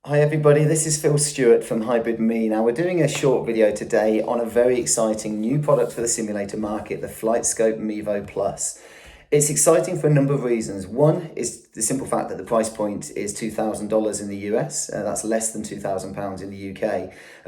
Hi everybody, this is Phil Stewart from Hybrid Me. Now we're doing a short video today on a very exciting new product for the simulator market, the FlightScope Mevo Plus. It's exciting for a number of reasons. One is the simple fact that the price point is $2,000 in the US, that's less than £2,000 in the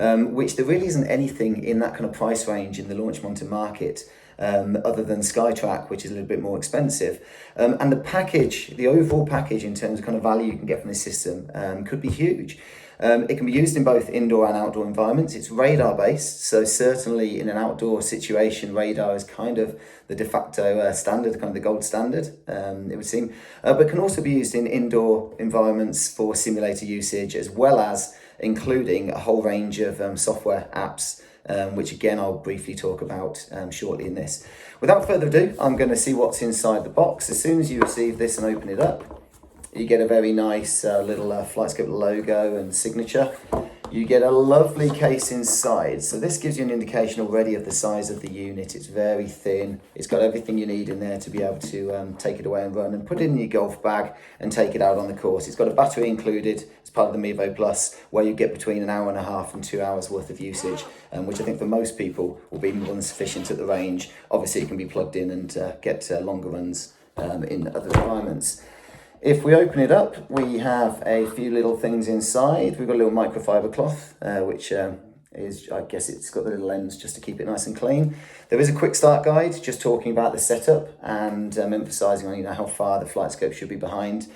UK, which there really isn't anything in that kind of price range in the launch monitor market. Other than Skytrack, which is a little bit more expensive. And the package, the overall package in terms of kind of value you can get from this system could be huge. It can be used in both indoor and outdoor environments. It's radar based, so certainly in an outdoor situation, radar is kind of the de facto standard, kind of the gold standard, it would seem. But can also be used in indoor environments for simulator usage, as well as including a whole range of software apps, which again I'll briefly talk about shortly in this. Without further ado, I'm going to see what's inside the box. As soon as you receive this and open it up, you get a very nice little FlightScope logo and signature. You get a lovely case inside. So this gives you an indication already of the size of the unit. It's very thin. It's got everything you need in there to be able to take it away and run and put it in your golf bag and take it out on the course. It's got a battery included as part of the Mevo Plus, where you get between an hour and a half and 2 hours worth of usage, which I think for most people will be more than sufficient at the range. Obviously it can be plugged in and get longer runs in other environments. If we open it up, we have a few little things inside. We've got a little microfiber cloth, which is, I guess it's got the little lens just to keep it nice and clean. There is a quick start guide, just talking about the setup and emphasising on how far the FlightScope should be behind.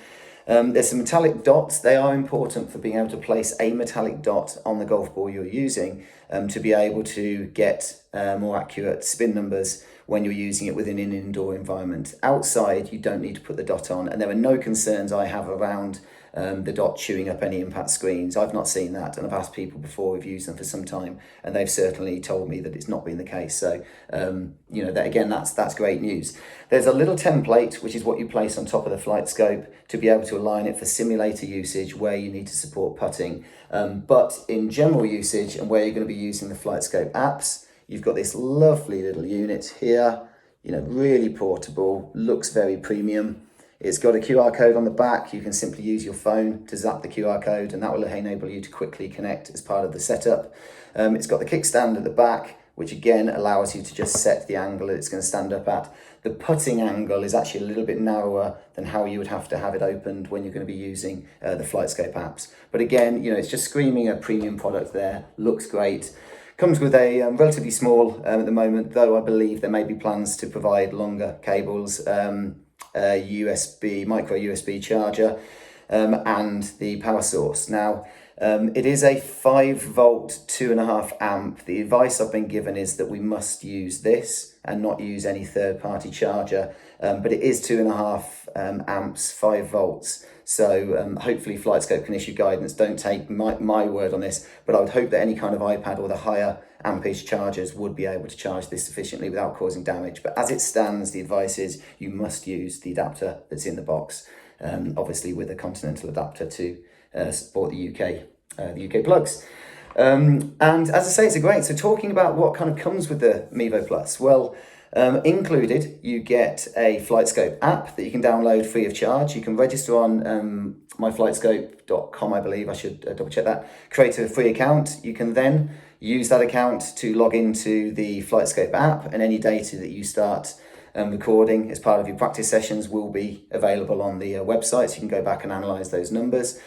There's some metallic dots. They are important for being able to place a metallic dot on the golf ball you're using to be able to get more accurate spin numbers when you're using it within an indoor environment. Outside, you don't need to put the dot on, and there are no concerns I have around the dot chewing up any impact screens. I've not seen that, and I've asked people before who've used them for some time, and they've certainly told me that it's not been the case. So, that again, that's great news. There's a little template, which is what you place on top of the FlightScope to be able to align it for simulator usage where you need to support putting. But in general usage and where you're going to be using the FlightScope apps, you've got this lovely little unit here, really portable, looks very premium. It's got a QR code on the back. You can simply use your phone to zap the QR code, and that will enable you to quickly connect as part of the setup. It's got the kickstand at the back, which again allows you to just set the angle that it's going to stand up at. The putting angle is actually a little bit narrower than how you would have to have it opened when you're going to be using the FlightScope apps. But again, it's just screaming a premium product there. Looks great. Comes with a relatively small, at the moment, though I believe there may be plans to provide longer cables, USB, micro USB charger, and the power source. Now, it is a 5-volt, 2.5 amp. The advice I've been given is that we must use this and not use any third-party charger, but it is 2.5 amps, 5 volts. So hopefully FlightScope can issue guidance. Don't take my word on this, but I would hope that any kind of iPad or the higher ampage chargers would be able to charge this sufficiently without causing damage. But as it stands, the advice is you must use the adapter that's in the box, obviously with a continental adapter to support the UK plugs. And as I say, it's great. So talking about what kind of comes with the Mevo Plus, well, included, you get a FlightScope app that you can download free of charge. You can register on myflightscope.com, I believe. I should double check that. Create a free account. You can then use that account to log into the FlightScope app, and any data that you start recording as part of your practice sessions will be available on the website, so you can go back and analyze those numbers.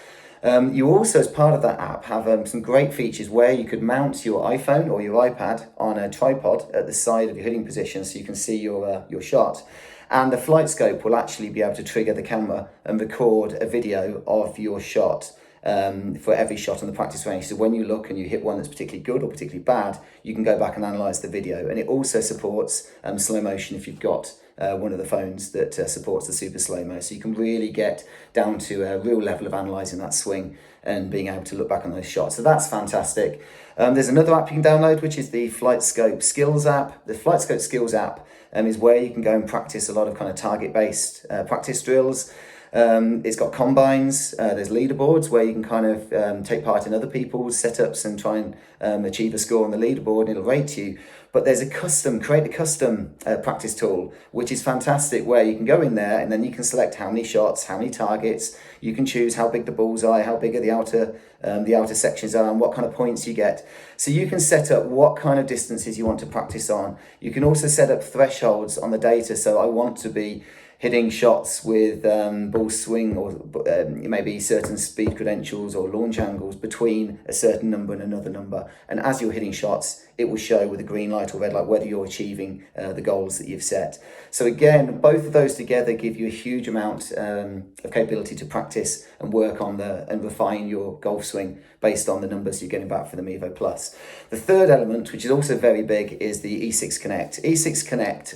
You also, as part of that app, have some great features where you could mount your iPhone or your iPad on a tripod at the side of your hitting position so you can see your shot. And the FlightScope will actually be able to trigger the camera and record a video of your shot for every shot on the practice range. So when you look and you hit one that's particularly good or particularly bad, you can go back and analyze the video. And it also supports slow motion if you've got one of the phones that supports the super slow-mo. So you can really get down to a real level of analysing that swing and being able to look back on those shots. So that's fantastic. There's another app you can download, which is the FlightScope Skills app. The FlightScope Skills app is where you can go and practice a lot of kind of target-based practice drills. It's got combines, there's leaderboards where you can kind of take part in other people's setups and try and achieve a score on the leaderboard, and it'll rate you. But there's create a custom practice tool, which is fantastic, where you can go in there and then you can select how many shots, how many targets. You can choose how big the balls are, how big are the outer sections are, and what kind of points you get. So you can set up what kind of distances you want to practice on. You can also set up thresholds on the data. So I want to be hitting shots with ball swing or maybe certain speed credentials or launch angles between a certain number and another number. And as you're hitting shots, it will show with a green light or red light whether you're achieving the goals that you've set. So again, both of those together give you a huge amount of capability to practice and work on and refine your golf swing based on the numbers you're getting back for the Mevo Plus. The third element, which is also very big, is the E6 Connect. E6 Connect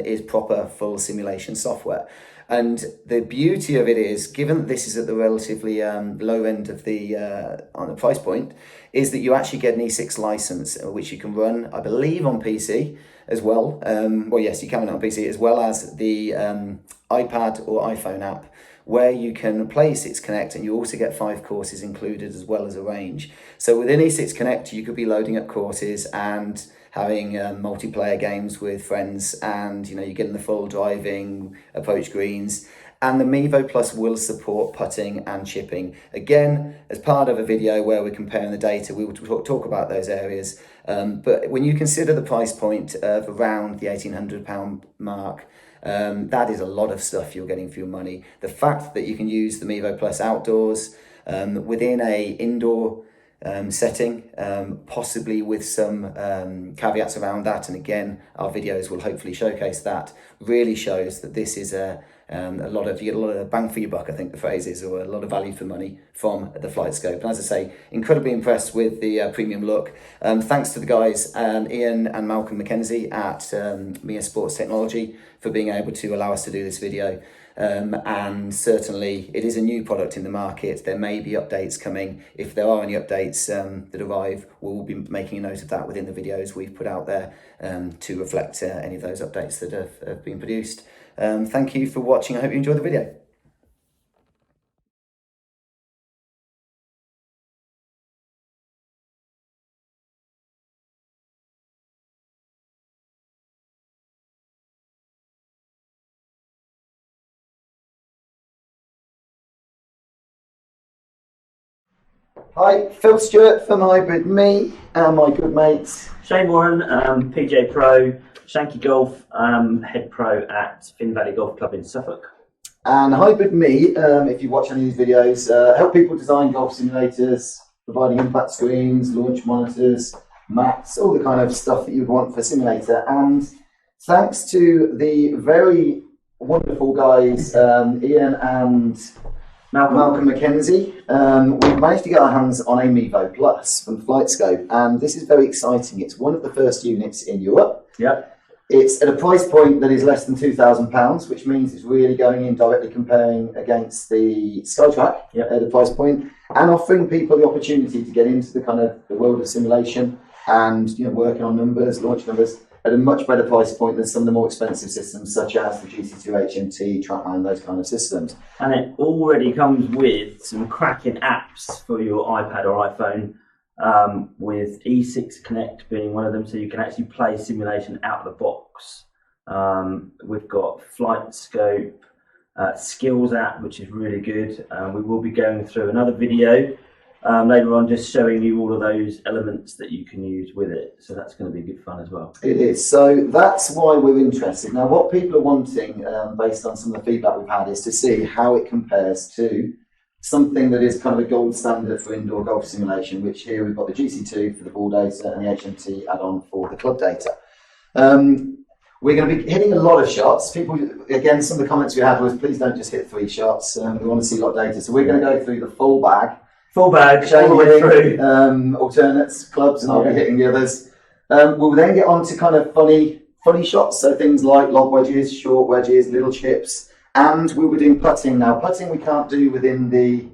is proper full simulation software. And the beauty of it is, given that this is at the relatively low end of the on the price point, is that you actually get an E6 license, which you can run, I believe, on PC as well. Well, yes, you can run it on PC, as well as the iPad or iPhone app, where you can play E6 Connect, and you also get 5 courses included as well as a range. So within E6 Connect, you could be loading up courses and having multiplayer games with friends, and you're getting the full driving, approach greens. And the Mevo Plus will support putting and chipping. Again, as part of a video where we're comparing the data, we will talk about those areas. But when you consider the price point of around the £1,800 mark, that is a lot of stuff you're getting for your money. The fact that you can use the Mevo Plus outdoors within a indoor setting, possibly with some caveats around that, and again, our videos will hopefully showcase that, really shows that this is you get a lot of bang for your buck, I think the phrase is, or a lot of value for money from the FlightScope. And as I say, incredibly impressed with the premium look. Thanks to the guys, Ian and Malcolm Mackenzie at Me and Sports Technology, for being able to allow us to do this video. And certainly it is a new product in the market. There may be updates coming. If there are any updates that arrive, we'll be making a note of that within the videos we've put out there to reflect any of those updates that have been produced. Thank you for watching. I hope you enjoyed the video. Hi, Phil Stewart from Hybrid Me, and my good mates Shane Warren, PGA Pro, Shankygolf, head pro at Finn Valley Golf Club in Suffolk. And Hybrid Me, if you watch any of these videos, help people design golf simulators, providing impact screens, launch monitors, mats, all the kind of stuff that you'd want for a simulator. And thanks to the very wonderful guys, Ian and Malcolm Mackenzie, we've managed to get our hands on a Mevo Plus from FlightScope, and this is very exciting. It's one of the first units in Europe. Yep. It's at a price point that is less than £2,000, which means it's really going in directly comparing against the Skytrack at a price point, and offering people the opportunity to get into the kind of the world of simulation and working on numbers, launch numbers, at a much better price point than some of the more expensive systems, such as the GC2, HMT, TrackMan, those kind of systems. And it already comes with some cracking apps for your iPad or iPhone, with E6 Connect being one of them, so you can actually play simulation out of the box. We've got FlightScope Skills app, which is really good. We will be going through another video later on, just showing you all of those elements that you can use with it. So that's going to be good fun as well. It is. So that's why we're interested. Now, what people are wanting, based on some of the feedback we've had, is to see how it compares to something that is kind of a gold standard for indoor golf simulation, which here we've got the GC2 for the ball data and the HMT add-on for the club data. We're going to be hitting a lot of shots. People, again, some of the comments we had was, please don't just hit 3 shots. We want to see a lot of data. So we're going to go through the full bag. Full bag, Shane all the way through. Alternates, clubs, and I'll be hitting the others. We'll then get on to kind of funny shots, so things like lob wedges, short wedges, little chips, and we were doing putting. Now, putting we can't do within the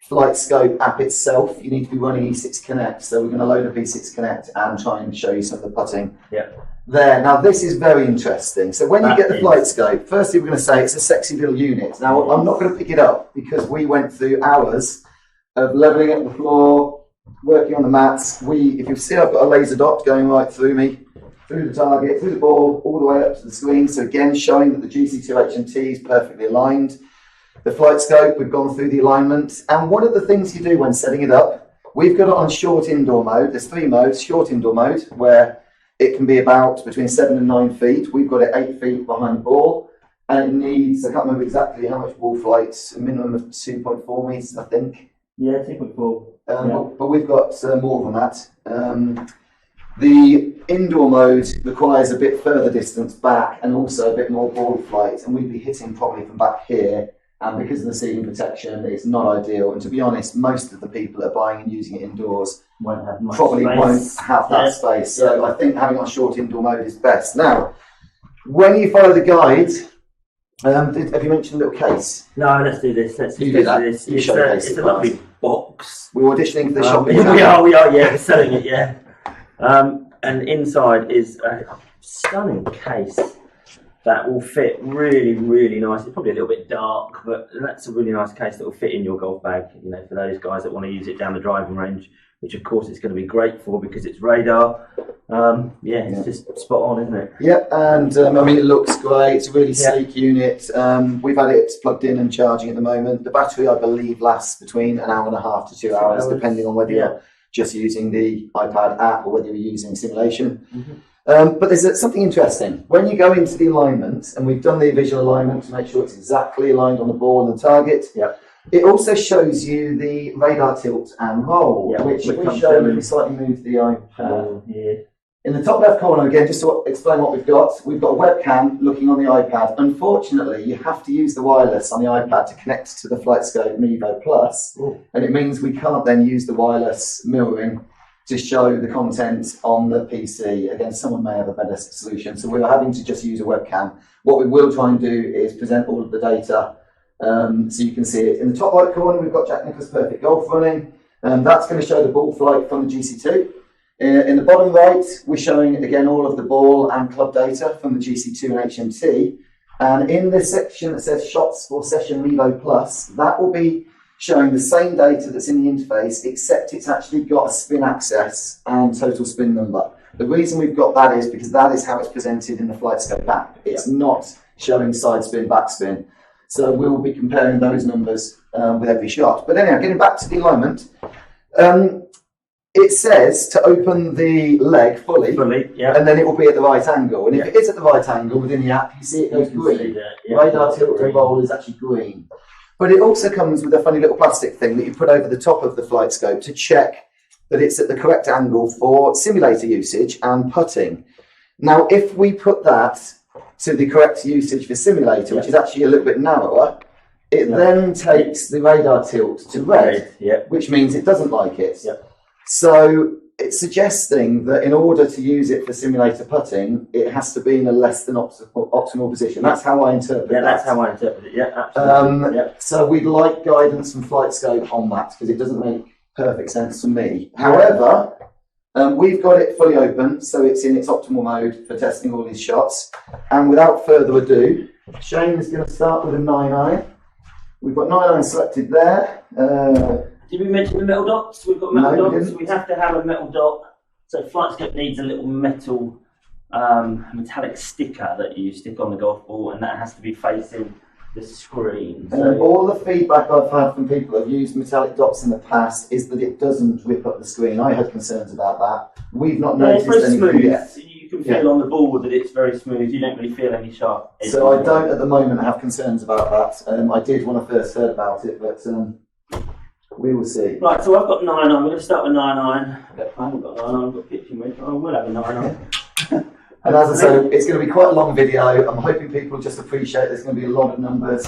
FlightScope app itself. You need to be running E6 Connect, so we're going to load up E6 Connect and try and show you some of the putting. Yeah. there. Now this is very interesting. So when you get the is. FlightScope, firstly we're going to say it's a sexy little unit. Now I'm not going to pick it up because we went through hours of leveling up the floor, working on the mats. If you see, I've got a laser dot going right through me, through the target, through the ball, all the way up to the screen. So again, showing that the GC2 HMT is perfectly aligned. The FlightScope, we've gone through the alignment. And one of the things you do when setting it up, we've got it on short indoor mode. There's 3 modes. Short indoor mode, where it can be about between 7 and 9 feet. We've got it 8 feet behind the ball. And it needs, I can't remember exactly how much ball flight, a minimum of 2.4 meters, I think. Yeah, 2.4. But we've got more than that. The indoor mode requires a bit further distance back and also a bit more ball flight, and we'd be hitting probably from back here. And because of the ceiling protection, it's not ideal. And to be honest, most of the people that are buying and using it indoors won't have that space. So I think having it on short indoor mode is best. Now, when you follow the guide, have you mentioned a little case? No, let's do this. Let's do do that. this. You It's showcase it, a lovely box. We're auditioning for the shop. We are, yeah, we're selling it, yeah. And inside is a stunning case that will fit really, really nice. It's probably a little bit dark, but that's a really nice case that will fit in your golf bag, you know, for those guys that want to use it down the driving range, which of course it's going to be great for because it's radar. It's just spot on, isn't it? Yep, and I mean, it looks great. It's a really sleek unit. We've had it plugged in and charging at the moment. The battery, I believe, lasts between an hour and a half to 2 hours, depending on whether you're just using the iPad app or whether you're using simulation. But there's something interesting. When you go into the alignment, and we've done the visual alignment to make sure it's exactly aligned on the ball and the target, it also shows you the radar tilt and roll, which if we show, if we slightly move the iPad. In the top left corner, again, just to explain what we've got a webcam looking on the iPad. Unfortunately, you have to use the wireless on the iPad to connect to the FlightScope Mevo Plus, and it means we can't then use the wireless mirroring to show the content on the PC. Again, someone may have a better solution, so we're having to just use a webcam. What we will try and do is present all of the data so you can see it. In the top right corner, we've got Jack Nicklaus Perfect Golf running, and that's going to show the ball flight from the GC2. In the bottom right, we're showing again all of the ball and club data from the GC2 and HMT. And in this section that says Shots for Session Mevo Plus, that will be showing the same data that's in the interface, except it's actually got a spin access and total spin number. The reason we've got that is because that is how it's presented in the FlightScope app. It's not showing side spin, back spin. So we'll be comparing those numbers with every shot. But anyhow, getting back to the alignment, it says to open the leg fully, and then it will be at the right angle. And if it is at the right angle within the app, you see it goes green. Radar tilt and roll is actually green. But it also comes with a funny little plastic thing that you put over the top of the FlightScope to check that it's at the correct angle for simulator usage and putting. Now, if we put that to the correct usage for simulator, which is actually a little bit narrower, it then takes the radar tilt to red, which means it doesn't like it. So it's suggesting that in order to use it for simulator putting, it has to be in a less than optimal position. That's how I interpret that. That's how I interpret it, absolutely. So we'd like guidance from FlightScope on that, because it doesn't make perfect sense to me. However, we've got it fully open, so it's in its optimal mode for testing all these shots. And without further ado, Shane is going to start with a 9-iron. We've got 9-iron selected there. Did we mention the metal dots? We've got metal dots. We have to have a metal dot. So FlightScope needs a little metal metallic sticker that you stick on the golf ball, and that has to be facing the screen. So all the feedback I've had from people who've used metallic dots in the past is that it doesn't rip up the screen. I had concerns about that. We've not noticed anything yet. You can feel on the ball that it's very smooth. You don't really feel any sharp. So I don't at the moment have concerns about that. I did when I first heard about it, but we will see. Right, so I've got 9-iron. We're going to start with 9-iron. I haven't got 9-iron. I've got pitching wedge. I will have a 9-iron. And as I say, it's going to be quite a long video. I'm hoping people just appreciate there's going to be a lot of numbers.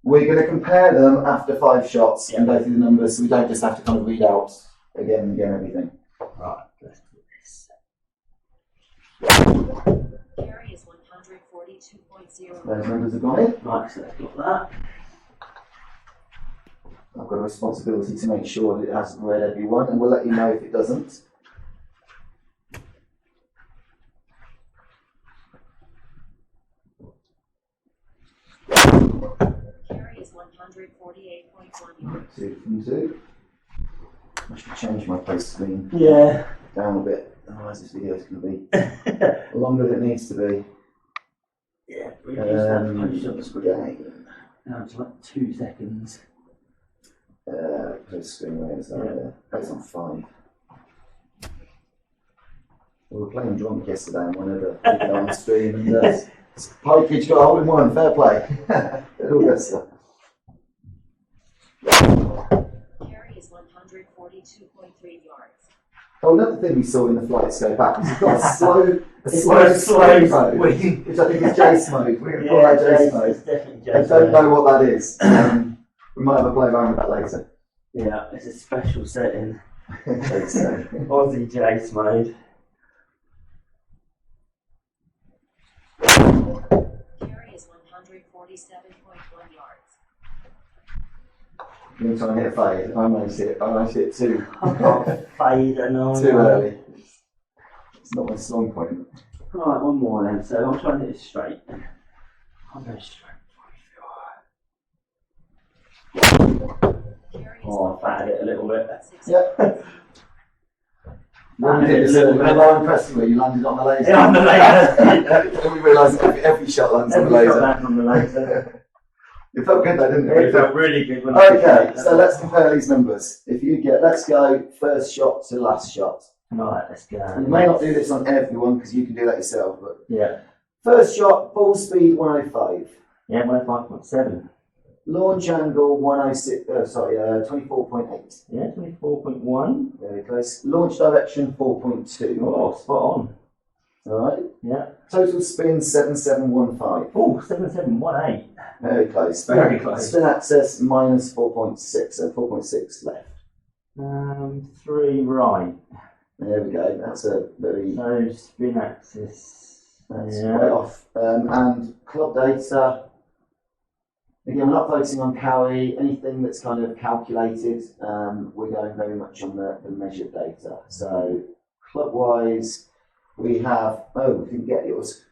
We're going to compare them after 5 shots and go through the numbers, so we don't just have to kind of read out again and again everything. Right, let's do this. Carry is 142.0. Those numbers have gone in. Right, so let's got that. I've got a responsibility to make sure that it hasn't read every one, and we'll let you know if it doesn't. 148.1 yards. 2 from 2. I should change my post screen Yeah. down a bit, otherwise this video is going to be longer than it needs to be. Yeah, reduce that post on the screen. Again. Now it's like 2 seconds. Post screen, where is that? There. That's on 5. We were playing drunk yesterday and one of the people on stream and Pikage got a hole in one, fair play. All good stuff. Carry is 142.3 yards. Oh, another thing we saw in the FlightScope app is it's got a slow mode, swing. which I think is Jace mode. We're going to call that Jace mode. It's definitely I Jace don't mode. know what that is. We might have a play around with that later. Yeah, it's a special setting. Jace mode. Aussie Jace mode. Carry is 147.1 yards. I'm going to try and hit a fade. I managed it too. I can't fade and all. Too early. It's not my strong point. Alright, one more then. So I'll try and hit it straight. I'll go straight. Carry is Oh, I fatted it a little bit. 146 Yeah. When you Fatted did it this, a little the bit. line pressing where you landed on the laser. Yeah, on the laser. Then we realised every shot lands on the Every shot laser. back on the laser. It felt good though, didn't It it? felt really good when I Okay, so let's compare these numbers. If you get, let's go first shot to last shot. Right, let's go. You may not do this on everyone because you can do that yourself, but Yeah. first shot, full speed 105. Yeah, 105.7. Launch angle 24.8. Yeah, 24.1. Very close. Launch direction 4.2. Oh, spot on. Alright. Yeah. Total spin 7715. Oh, 7718. Very close. Very close. Spin axis minus 4.6, so 4.6 left. 3 right. There we go. That's a very. So spin axis. That's Yeah. way off. And club data. Again, we're not focusing on carry, anything that's kind of calculated. We're going very much on the measured data. So club-wise, we have. Oh, we didn't get yours.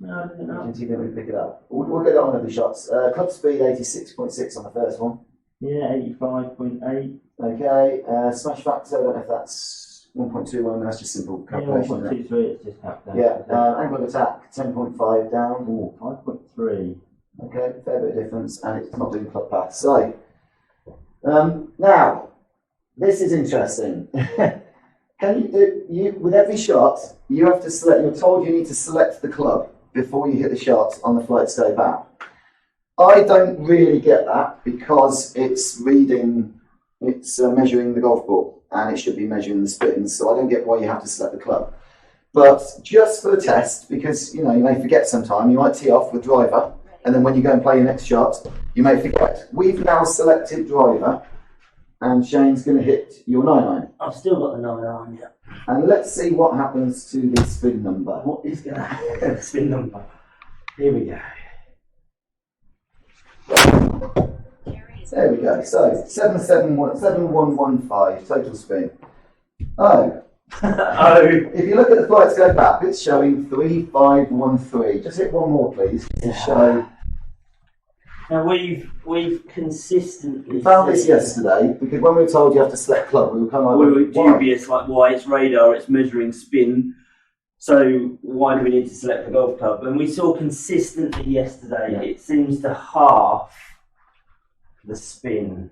No, I didn't know. HMT didn't really pick it up. We'll get it on other shots. Club speed 86.6 on the first one. Yeah, 85.8. Okay. Smash factor. I don't know if that's 1.21. That's just simple Yeah, calculation. isn't it? 1.23. It's just calculated. Yeah. Angle of attack 10.5 down. Oh, 5.3. Okay, fair bit of difference, and it's not doing club path. So, now, this is interesting. Can you do, with every shot, you have to select, you're told you need to select the club before you hit the shot on the FlightScope app. I don't really get that because it's measuring the golf ball, and it should be measuring the spins, so I don't get why you have to select the club. But just for the test, because you may forget sometime, you might tee off with driver, and then when you go and play your next shot, you may forget. We've now selected driver, and Shane's going to hit your 9-iron. I've still got the 9-iron, yeah. And let's see what happens to the spin number. What is going to happen? Spin number. Here we go. Carry is There we go. So 7115 total spin. Oh, Oh. if you look at the FlightScope app, it's showing 3513. Just hit one more, please, to show. Now we've consistently We found this said- yesterday because when we were told you have to select club, we were kind of like, We were why? dubious, like why it's radar, it's measuring spin. So why do we need to select the golf club? And we saw consistently yesterday, Yeah. it seems to half the spin.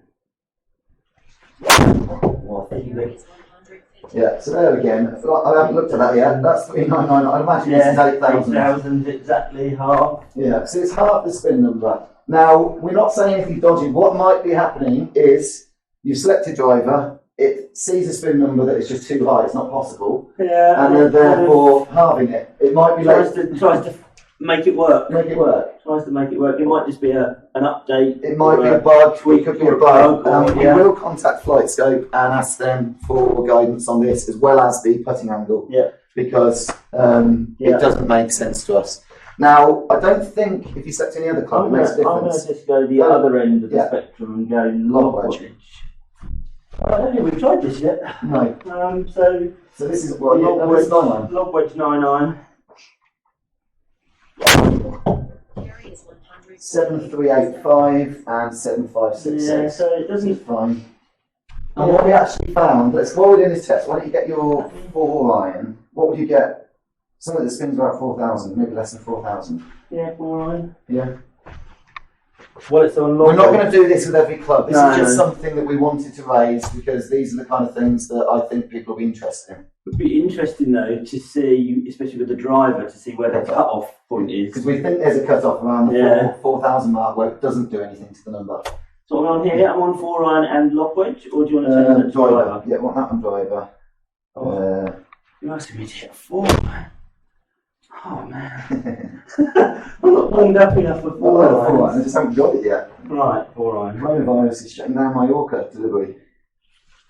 What do you Carry think? is 150. Yeah, so there again, I haven't looked at that yet. That's 399. I'd imagine this is 8,000. 8,000, exactly half. Yeah, so it's half the spin number. Now, we're not saying anything dodgy. What might be happening is you've selected driver, it sees a spin number that is just too high, it's not possible, Yeah. and they're therefore halving it. It might be tries like, to make it work. make it work. Tries to make it work. It might just be an update. It might or be a bug, it could be a or bug. or- We will contact FlightScope and ask them for guidance on this, as well as the putting angle, Yeah. because Yeah. it doesn't make sense to us. Now, I don't think if you select any other club, I'm it makes a going to difference. just go the other end of the Yeah. spectrum and go Lob lob wedge. wedge. I don't think we've tried this yet. No. So So this is what lob that's wedge, 9-iron. lob wedge 9-iron. Carry is 7385 and 7566. Yeah, so it This doesn't. is fine. And what we actually found, while we're doing this test, why don't you get your 4 iron? What would you get? Something that spins about 4,000, maybe less than 4,000. Yeah, 4 iron. Yeah. Well, it's on We're not going to do this with every club. This No, is just no. something that we wanted to raise because these are the kind of things that I think people will be interested in. It would be interesting though to see, especially with the driver, to see where the cut-off point is. Because we think there's a cut-off around the 4,000 mark where it doesn't do anything to the number. So I'm on here, I'm on 4 iron and lock wedge, or do you want to change that to driver? Yeah, want that on driver. You're asking me to hit a 4 iron. Oh man. I'm not warmed up enough for 4 I irons. just haven't got it yet. Right, 4 iron. Coronavirus is shutting down Mallorca delivery.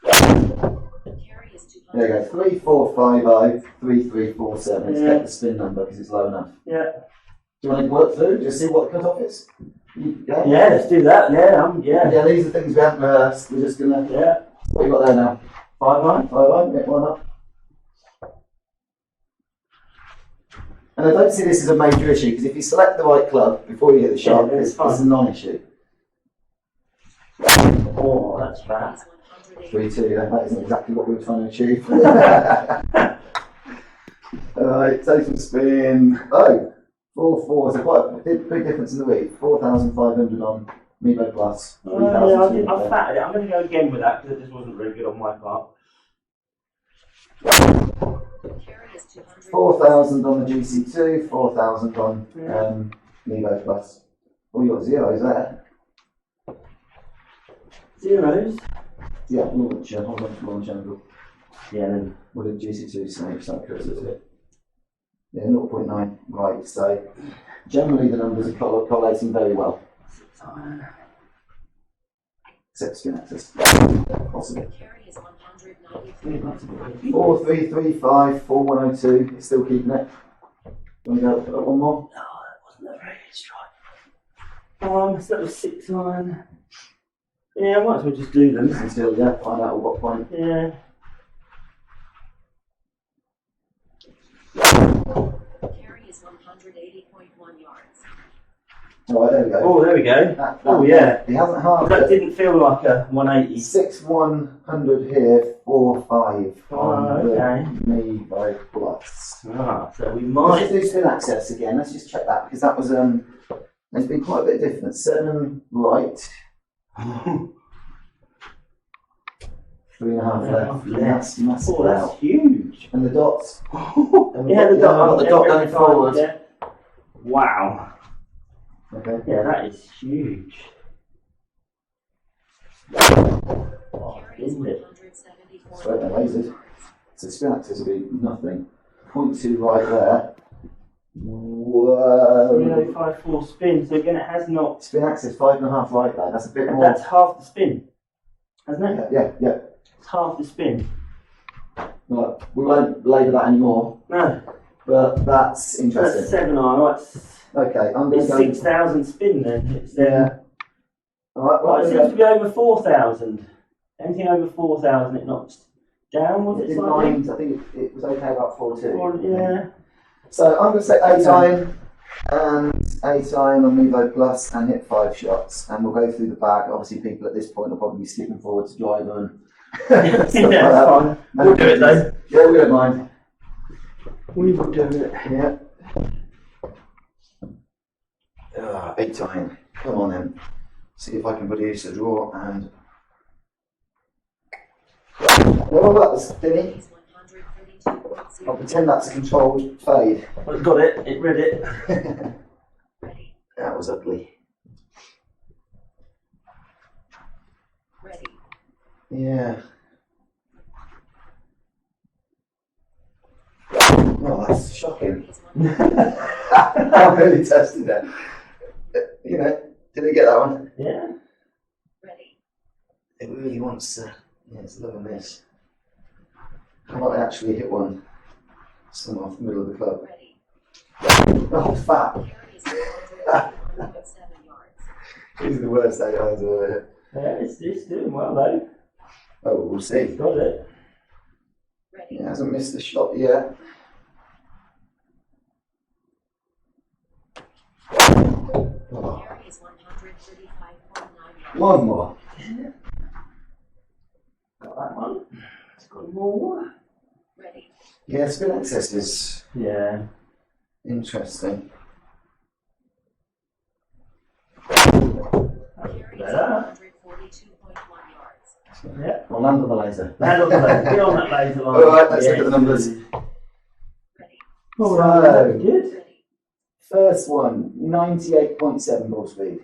Carry is 200. There you go, 3450 3347. Let's Yeah. get the spin number because it's low enough. Yeah. Do you want to work through? Just see what the cut-off is? Yeah. Yeah, let's do that. Yeah. Yeah, these are things we haven't rehearsed. We're just gonna. Yeah. What you got there now? 5 iron? 5 iron? Yeah, why not? And I don't see this as a major issue because if you select the right club before you hit the shot, then it's it's fine. a non-issue. Oh, that's bad. Is 180. 3-2, that isn't exactly what we were trying to achieve. Alright, take some spin. Oh, 4-4, so quite a big difference in the week. 4,500 on Mevo Plus. Yeah, I 3,200. fatted it. I'm going to go again with that because it just wasn't very good on my part. Carry is 200. 4,000 on the GC2, 4,000 on Mevo Plus. Oh, you got zeros there. Zeros? Yeah, launch angle. Yeah, then. What did GC2 say? Something close to it. Yeah, 0.9. Right, so generally the numbers are correlating very well. 6 iron. Except spin axis. Possibly. Carry is 193. 4335, 4102. It's still keeping it. Want to go up one more? No, that wasn't a very good strike. So that was 6 iron. Yeah, I might as well just do them. Until, yeah, find out at what point. Yeah. Carry is 180.1 yards. Alright, there we go. Oh, there we go. Oh, yeah. He hasn't halved That it. didn't feel like a 180. 6,100 here, 4,5 Oh, on okay. the Mevo Plus. Ah, so we Let's might. just do spin access again. Let's just check that because that was there's been quite a bit of difference. 7 right, 3.5 left. And that's massive Oh, that's out. huge. And the dots. Yeah, the I've got dot. the dot going forward. Yeah. Wow. Okay. Yeah, that is huge. Oh, Carry is isn't it? 174. Straight and lasers. So spin access will be nothing. 0.2 right there. Whoa. 3054 spin. So again, it has not. Spin axis 5.5 right there. That's a bit more. That's half the spin, hasn't it? Yeah. It's half the spin. Right. We won't labour that anymore, No, but that's interesting. that's 7 iron. It's Okay, I'm going to go. 6,000 spin then. It's Yeah. Alright, Well, well, it seems to be over 4,000. Anything over 4,000, it knocks down. Was it it didn't slightly? mind. I think it was okay about 4-2. Or, yeah. So I'm going to say 8 iron and 8 iron on Mevo Plus and hit 5 shots, and we'll go through the bag. Obviously, people at this point will probably be skipping forward to driver and Yeah, stuff like that. it's fine. We'll do it though. Yeah, we don't mind. We will do it. Yeah. 8 iron. Come on then. See if I can produce a draw and. Well, that was thinny. Carry is 132.0. I'll pretend that's a controlled fade. Well, it got it. It read it. Ready. That was ugly. Ready. Yeah. Oh, that's shocking. Carry is 100. I really tested that. You know, did he get that one? Yeah. Ready. It really wants to. Yeah, it's a little miss. How about I actually hit one? Somewhere off the middle of the club. Ready. Oh, fat. Carry is 101.7 yards. These are the worst 8 irons I've ever hit. Yeah, it's doing well though. Oh, we'll see. It's got it. Ready. He hasn't missed a shot yet. Oh, Carry 35.9 yards. One more. Got that one. It's got more. Ready. Yeah, spin access is Yeah. interesting. Carry is Better. 142.1 yards. Yeah. Well, land on the laser. Land on the laser. Get on that laser line. Alright, let's look at the numbers. Ready. Oh, So- that's good. Ready. First one, 98.7 ball speed.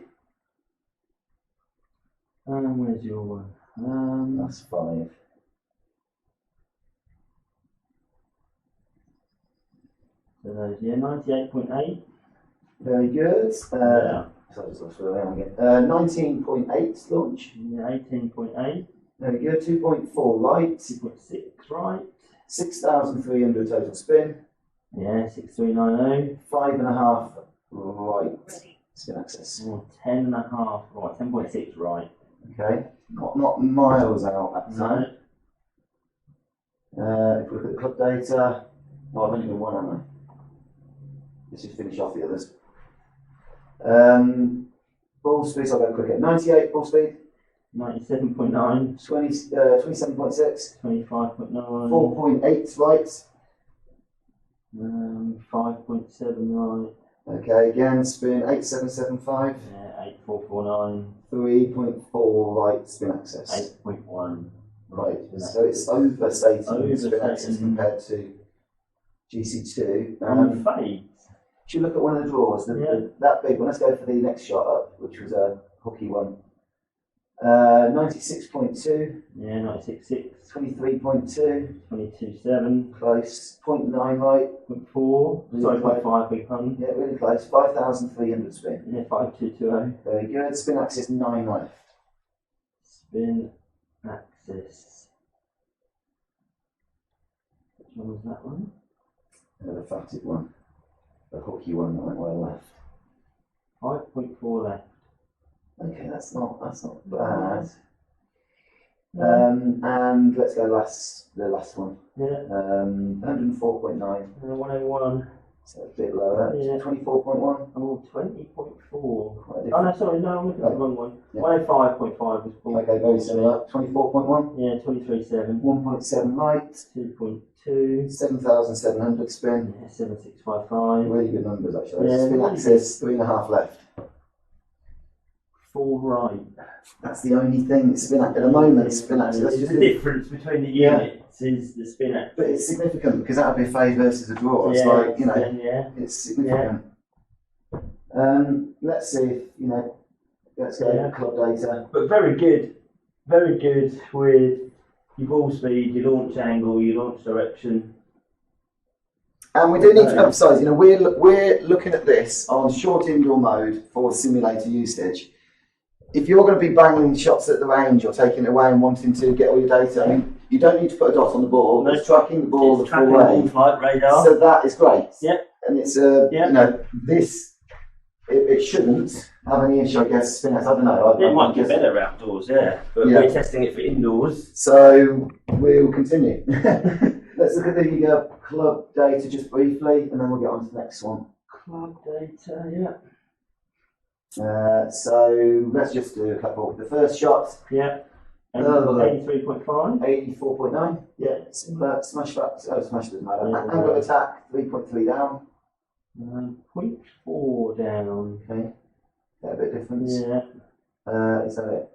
Where's your one? That's 5. So those, yeah, 98.8. Very good. Yeah. So it's lost where I am again. 19.8 launch. Yeah, 18.8. Very good. 2.4 right. 2.6 right. 6,300 total spin. Yeah, 6390. 5.5 right. Ready. Spin access. Oh, 10.5 right. 10.6 right. Okay. Not miles out that No. time. If we look at the club data, oh, I've only done one, haven't I? Let's just finish off the others. Ball speed, so I'll go quicker. 98 ball speed, 97.9. 27.6, 25.9. 4.8 right. 5.7 right. Okay, again, spin 8775, Yeah, 8449. 3.4 right spin access. 8.1. Right, so it's overstating spin access Overstating. compared to GC2. Fades. Should we look at one of the draws? That big one. Let's go for the next shot up, which was a hooky one. 96.2, Yeah, 96.6. 23.2, 22.7. close. 0.9 right. 0.4. Sorry, Really 0.5, big pun. Yeah, really close. 5,300 spin. Yeah, 5220. Very good. Spin axis 9 left. Spin axis. Which one was that one? The fatted one. The hooky one that went well left. 5.4 left. Okay, that's not bad. No. And let's go the last one. Yeah. 104.9. 101. So a bit lower. Yeah. 24.1. Oh, 20.4. Quite Oh, different. no, sorry, no, I'm looking at the wrong one. Yeah. 105.5 was Paul. Okay, very similar. 24.1. Yeah, 23.7. 1.7 right. 2.2. 7,700 spin. Yeah, 7655. Really good numbers actually. Yeah, Spin really axis 3.5 left. 4 right. That's the only thing. Spin at the moment. Spin axis. That's just the difference between the units is the spin axis. But it's significant because that would be a fade versus a draw. It's Yeah, like, you know, yeah. it's significant. Let's see if, you know, let's go Yeah. club data. But very good with your ball speed, your launch angle, your launch direction. And we do need to emphasise, you know, we're looking at this on short indoor mode for simulator usage. If you're going to be banging shots at the range or taking it away and wanting to get all your data, I mean, you don't need to put a dot on the ball. It's tracking the ball the full tracking the way. ball flight radar. So that is great. Yep. And it's Yep. you know, this it shouldn't have any issue, I guess. Spin axis. I don't know. It might get better outdoors, yeah. But Yeah. we're testing it for indoors. So we'll continue. Let's look at the club data just briefly, and then we'll get on to the next one. Club data, yeah. So let's just do a couple. The first shot, Yeah. Oh. 83.5. 84.9. Yeah. Similar. Smash back. Oh, smash doesn't matter. Yeah. Angle of attack, 3.3 down. 0.4 down. Okay. Get a bit of difference. Yeah. Is that it?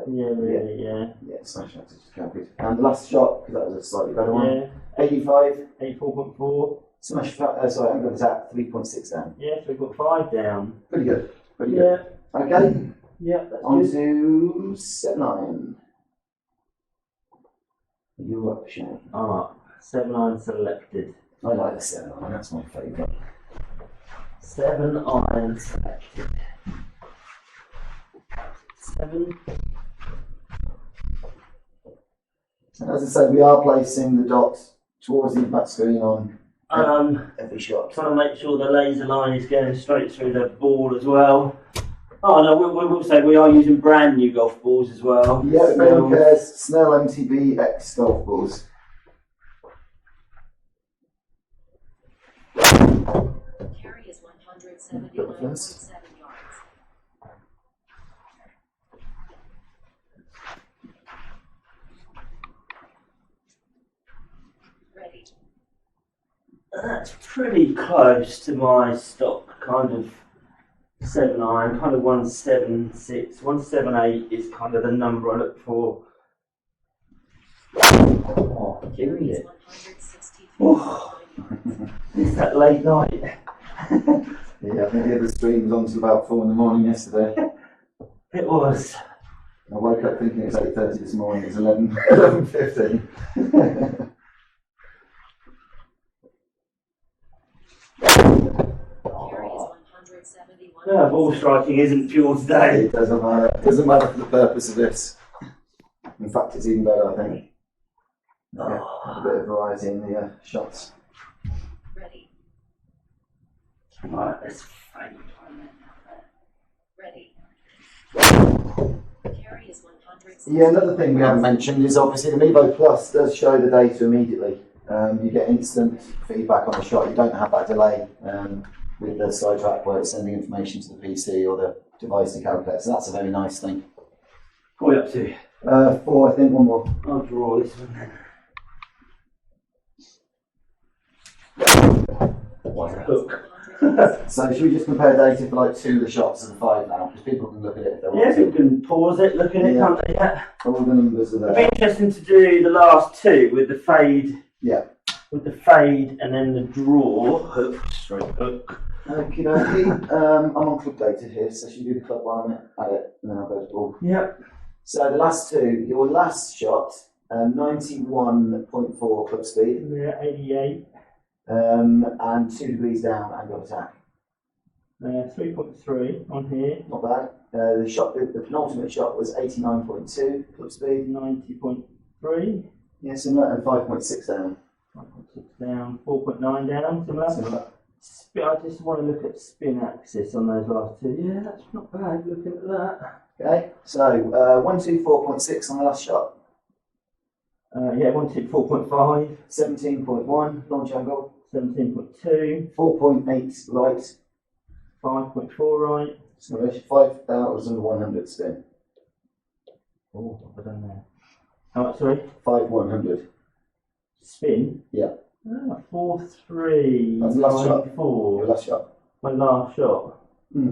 Yeah, really, yeah. Yeah, smash back is just counted. And the last shot, because that was a slightly better one. Yeah. 85. 84.4. Smash back. Sorry, angle of attack, 3.6 down. Yeah, 3.5 down. Pretty good. Pretty good. Yeah. Okay. Yeah, that's On good. to 7-9. You up, Shane? Ah, 7-iron selected. I like the 7-9, that's my favourite. 7-iron selected. 7. And as I say, we are placing the dot towards the impact screen on every shot. Trying to make sure the laser line is going straight through the ball as well. Oh no, we will say we are using brand new golf balls as well. Yeah, Mevo pairs Snell MTB X golf balls. Carry is 179.7 yards. pretty close to my stock kind of 7 iron, kind of 176, 178 is kind of the number I look for. Oh, giving it. Oh, it's that late night. Yeah, I think the other stream was on till about 4 in the morning yesterday. It was. I woke up thinking it was 8:30 this morning, it's 11:15. Yeah, ball striking isn't fuel today. It doesn't matter. It doesn't matter for the purpose of this. In fact, it's even better, I think. Yeah, a bit of variety in the shots. Ready. Right, let's fade one. Ready. Carry is 100. Yeah, another thing we haven't mentioned is obviously the Mevo Plus does show the data immediately. You get instant feedback on the shot. You don't have that delay with the side track where it's sending information to the PC or the device to calculate. So that's a very nice thing. What are you up to? 4, I think, one more. I'll draw this one then. What's a hook? So should we just compare data for like 2 of the shots and 5 now? Because people can look at it if they want Yeah, to. people can pause it, look at it, Yeah. can't they? Yeah. All the numbers are It'd be there. interesting to do the last 2 with the fade. Yeah. With the fade and then the draw hook, straight hook. Okie dokie. I'm on club data here, so should we do the club one at it and then I'll go to ball. Yep. So the last 2, your last shot, 91.4 club speed, Yeah, 88. and 2 degrees down angle of attack. 3.3 on here. Not bad. The penultimate shot was 89.2 club speed. 90.3. Yeah, similar, and 5.6 down. 5.6 down. 4.9 down. Similar. Similar. I just want to look at spin axis on those last 2. Yeah, that's not bad looking at that. Okay, so 124.6 on the last shot. Yeah, 4.5. 17.1 launch angle. 17.2. 4.8 light. 5.4 right. So 5,100 spin. Oh, what have I done there? How much, sorry? 5,100. Spin? Yeah. 4.3. That's the last shot. 4. Your last shot. My last shot.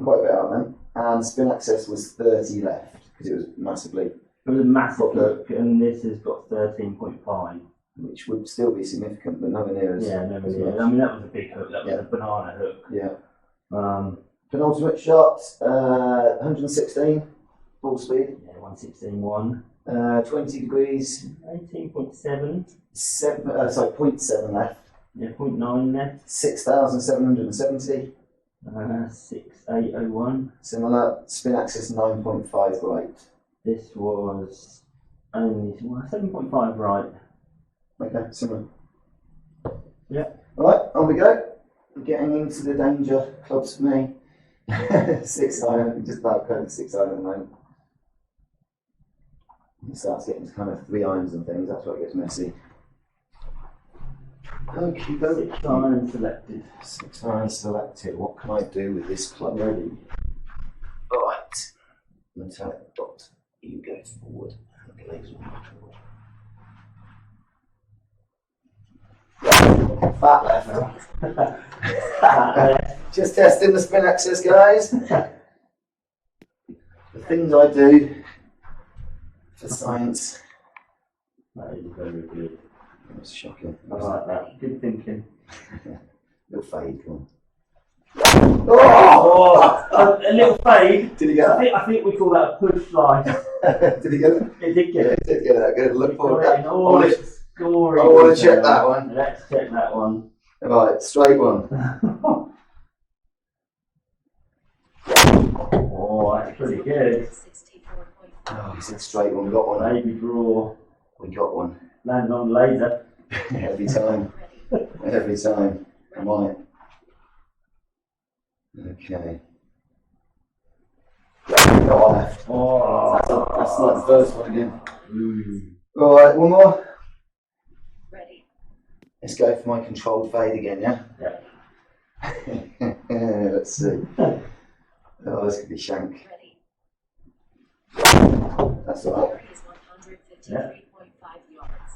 Quite a bit out then. And spin access was 30 left because it was massively, It was a massive Okay. hook, and this has got 13.5. which would still be significant, but nowhere near as. Yeah, no, as yeah. much. I mean, that was a big hook. That was Yeah. a banana hook. Yeah. Penultimate Penultimate shot, 116 full speed, Yeah, 116.1. 20 degrees, 18.7. 0.7 left, Yeah, 0.9 left. 6,770. 6.801. Similar, spin axis 9.5 right. This was only 7.5 right. Okay, similar. Yeah. Right, on we go. We're getting into the danger clubs for me. 6 iron, just about going to 6 iron at the moment. It starts getting to kind of 3 irons and things, that's where it gets messy. Okay, 6 iron selected. 6 iron selected. What can I do with this club? Ready? Alright. Metallic dot. You go forward. Okay, legs will go forward. Fat left. Just testing the spin axis, guys. The things I do for science. That is very good. That's shocking. I like that. Good thinking. Little fade, come on. Oh, a little fade. Did he get that? I think we call that a push slice. Did he get it? It did get Yeah, it. he did get that. Good. Look forward to that. I Oh, want to story. I wanna check that one. Let's check that one. Right, straight one. Oh, that's pretty good. 64.5. Oh, he said straight one. We got one. Baby draw. We got one. Landing on laser. Every time. Ready. Every time. I'm on it. Okay. Oh, left. Oh, That's like the first one again. Ooh. Alright, one more. Ready. Let's go for my controlled fade again, yeah? Yeah. Let's see. Oh, this could be shank. Ready. That's alright. Carry is 153.5 yards.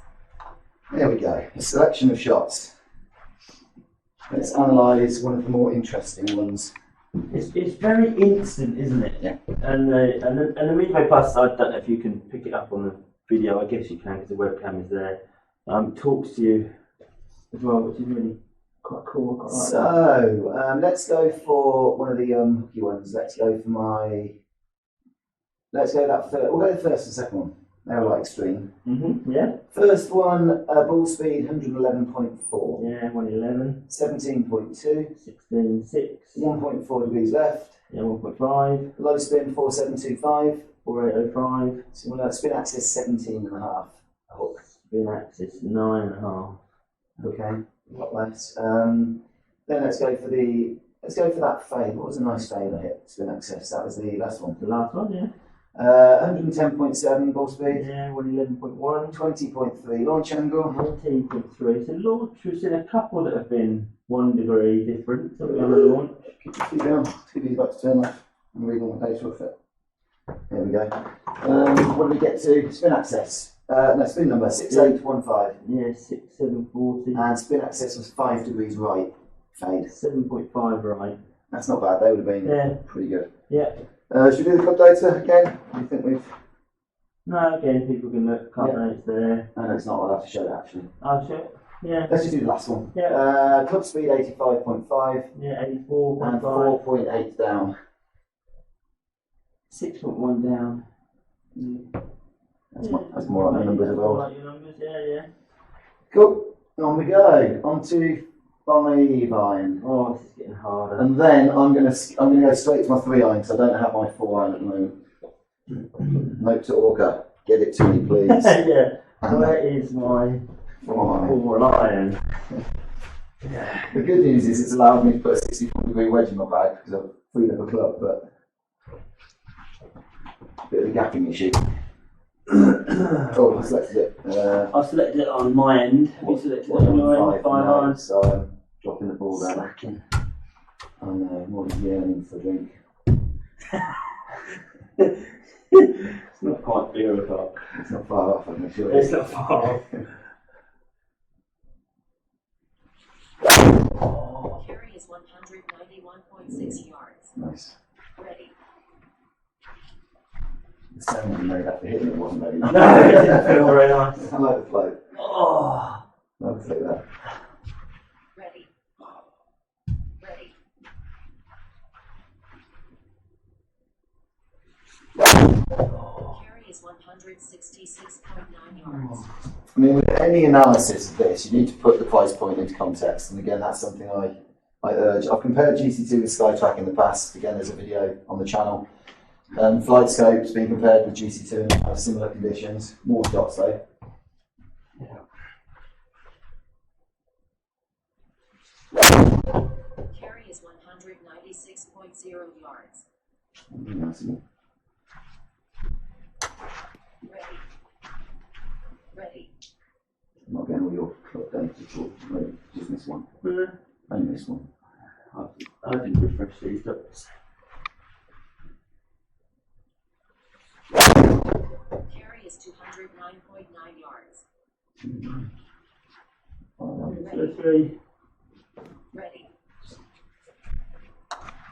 There we go. A selection of shots. Let's analyse one of the more interesting ones. It's very instant, isn't it? Yeah. And the Mevo Plus, I don't know if you can pick it up on the video. I guess you can because the webcam is there. Talks to you as well, which is really quite cool. I quite like that. So let's go for one of the hooky ones. Let's go that first. We'll go the first and second one. They were like extreme. Yeah. First one, ball speed 111.4. Yeah, 111. 17.2. 16.6. 1.4 degrees left. Yeah, 1.5. Low spin 4725. 4805. So spin axis 17.5. Hook. Spin axis 9.5. Okay, a lot less. Then let's go for that fade. What was a nice fade I hit? Spin axis. That was the last one. The last one, yeah. 110.7 ball speed. Yeah, 111.1. 20.3 launch angle. 19.3. So launch, we've seen a couple that have been 1 degree different. So we're going to launch. Keep going. TV's about to turn off. I'm reading all the data off it. There we go. What do we get to? Spin axis. No, spin number 6815. Yeah, 6740. And spin axis was 5 degrees right. Fade. 7.5 right. That's not bad. They would have been pretty good. Yeah. Should we do the club data again? Do you think we've... No, again, people can look, can't they? It's there. No, it's not. I'll have to show that actually. Oh, sure. Yeah. Let's just do the last one. Yeah. Club speed 85.5. Yeah, 84.5. And 4.8 down. 6.1 down. That's more like my numbers as well. Like your numbers, yeah. Cool. On we go. On to 5 iron. Oh, this is getting harder. And then I'm gonna go straight to my 3 iron because I don't have my 4 iron at the moment. Note to Orca, get it to me, please. Yeah. Where is my 4 iron? Yeah. The good news is it's allowed me to put a 64-degree wedge in my bag because I've freed up a club, but a bit of a gapping issue. Oh, I selected it. I've selected it on my end. Have you selected it on your end? 5 iron. So I'm dropping the ball down. Slacking. I know, more than yearning for a drink. It's not quite 0 o'clock. It's not far off, I'm sure. It's not far off. Carry is 191.6 yards. Nice. Ready. The sound you made after hitting it wasn't very nice. No, it didn't feel very nice. I like the flow. Oh. I'll take that. Ready. Ready. Carry is 166.9 yards. I mean, with any analysis of this, you need to put the price point into context. And again, that's something I urge. I've compared GC2 with SkyTrack in the past. Again, there's a video on the channel. FlightScope's been compared with GC2 and have similar conditions. More shots though. Carry is 196.0 yards. Ready. Ready. I'm not getting all your club data, maybe just this one. Only this one. I didn't refresh these dots. Carry is 209.9 yards. So 3. Ready.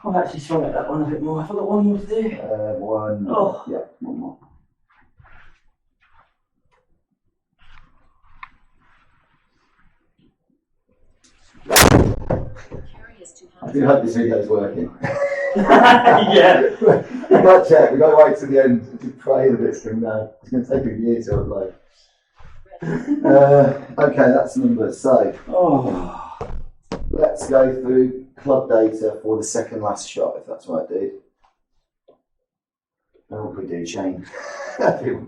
I've actually swung at that one a bit more. I've got one more to do. One. Oh. Yeah, one more. Carry is 200. I do hope this video is working. Yeah. We can't check. We've got to wait to the end to pray that it's coming down. It's going to take a year to upload. Okay, that's numbers. So, let's go through club data for the second last shot, if that's right, dude. Oh, we do, Shane. So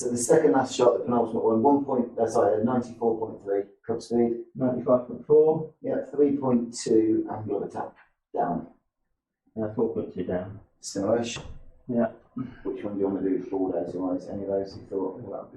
the second last shot, the penultimate one, 94.3 club speed. 95.4. Yeah, 3.2 angle of attack down. 4.2 down. Similar-ish. Yeah. Which one do you want to do ball data-wise? Any of those you thought, well,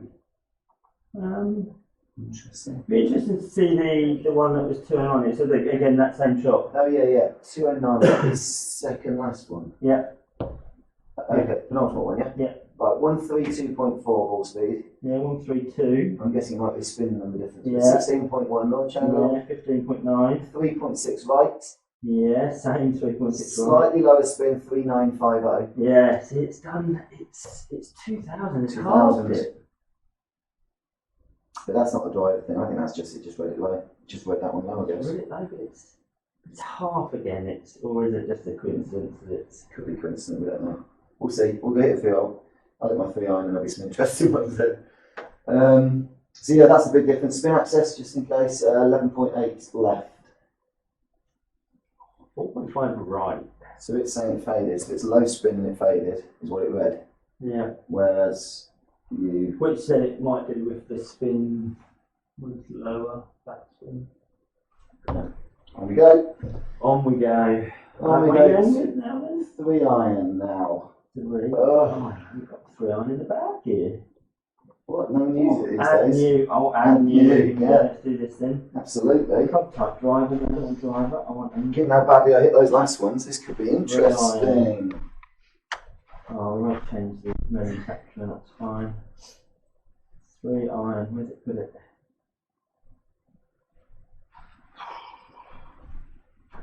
that would be interesting. Be interesting to see the one that was 209. So again, that same shot. Oh yeah, 209. The second last one. Yeah. Okay, penultimate one, yeah. Yeah. Right, 132.4 ball speed. Yeah, 132. I'm guessing it might be a spin number difference. Yeah. 16.1 launch angle. Yeah, 15.9. 3.6 right. Yeah, same 3.6 right. Slightly lower spin, 3950. Yeah, see, it's done. It's 2000. It's 2000. halved it. But that's not the driver thing. I think that's just it. Just read it low. Just read that one low, I guess. Read it low, but it's half again. Or is it just a coincidence that it's? Could be coincident. We don't know. We'll see. We'll go hit a feel. I'll hit my 3 iron and there'll be some interesting ones there. So yeah, that's a big difference. Spin access, just in case, 11.8 left. 4.5 right. So it's saying it faded. So it's low spin and it faded, is what it read. Yeah. Whereas you... Which said it might do with the spin was lower backspin. On we go. On we go. On we What go. are you going with now then? 3 iron now. 3. Oh. Oh, you've got 3 iron in the back here. What? No one uses it these And days. new. Oh, and new. Yeah, let's do this then. Absolutely. Club type driver, no driver. I want them. Given how badly I hit those last ones, this could be interesting. Oh, we won't change the manufacturer, that's fine. 3 iron, where's it put it?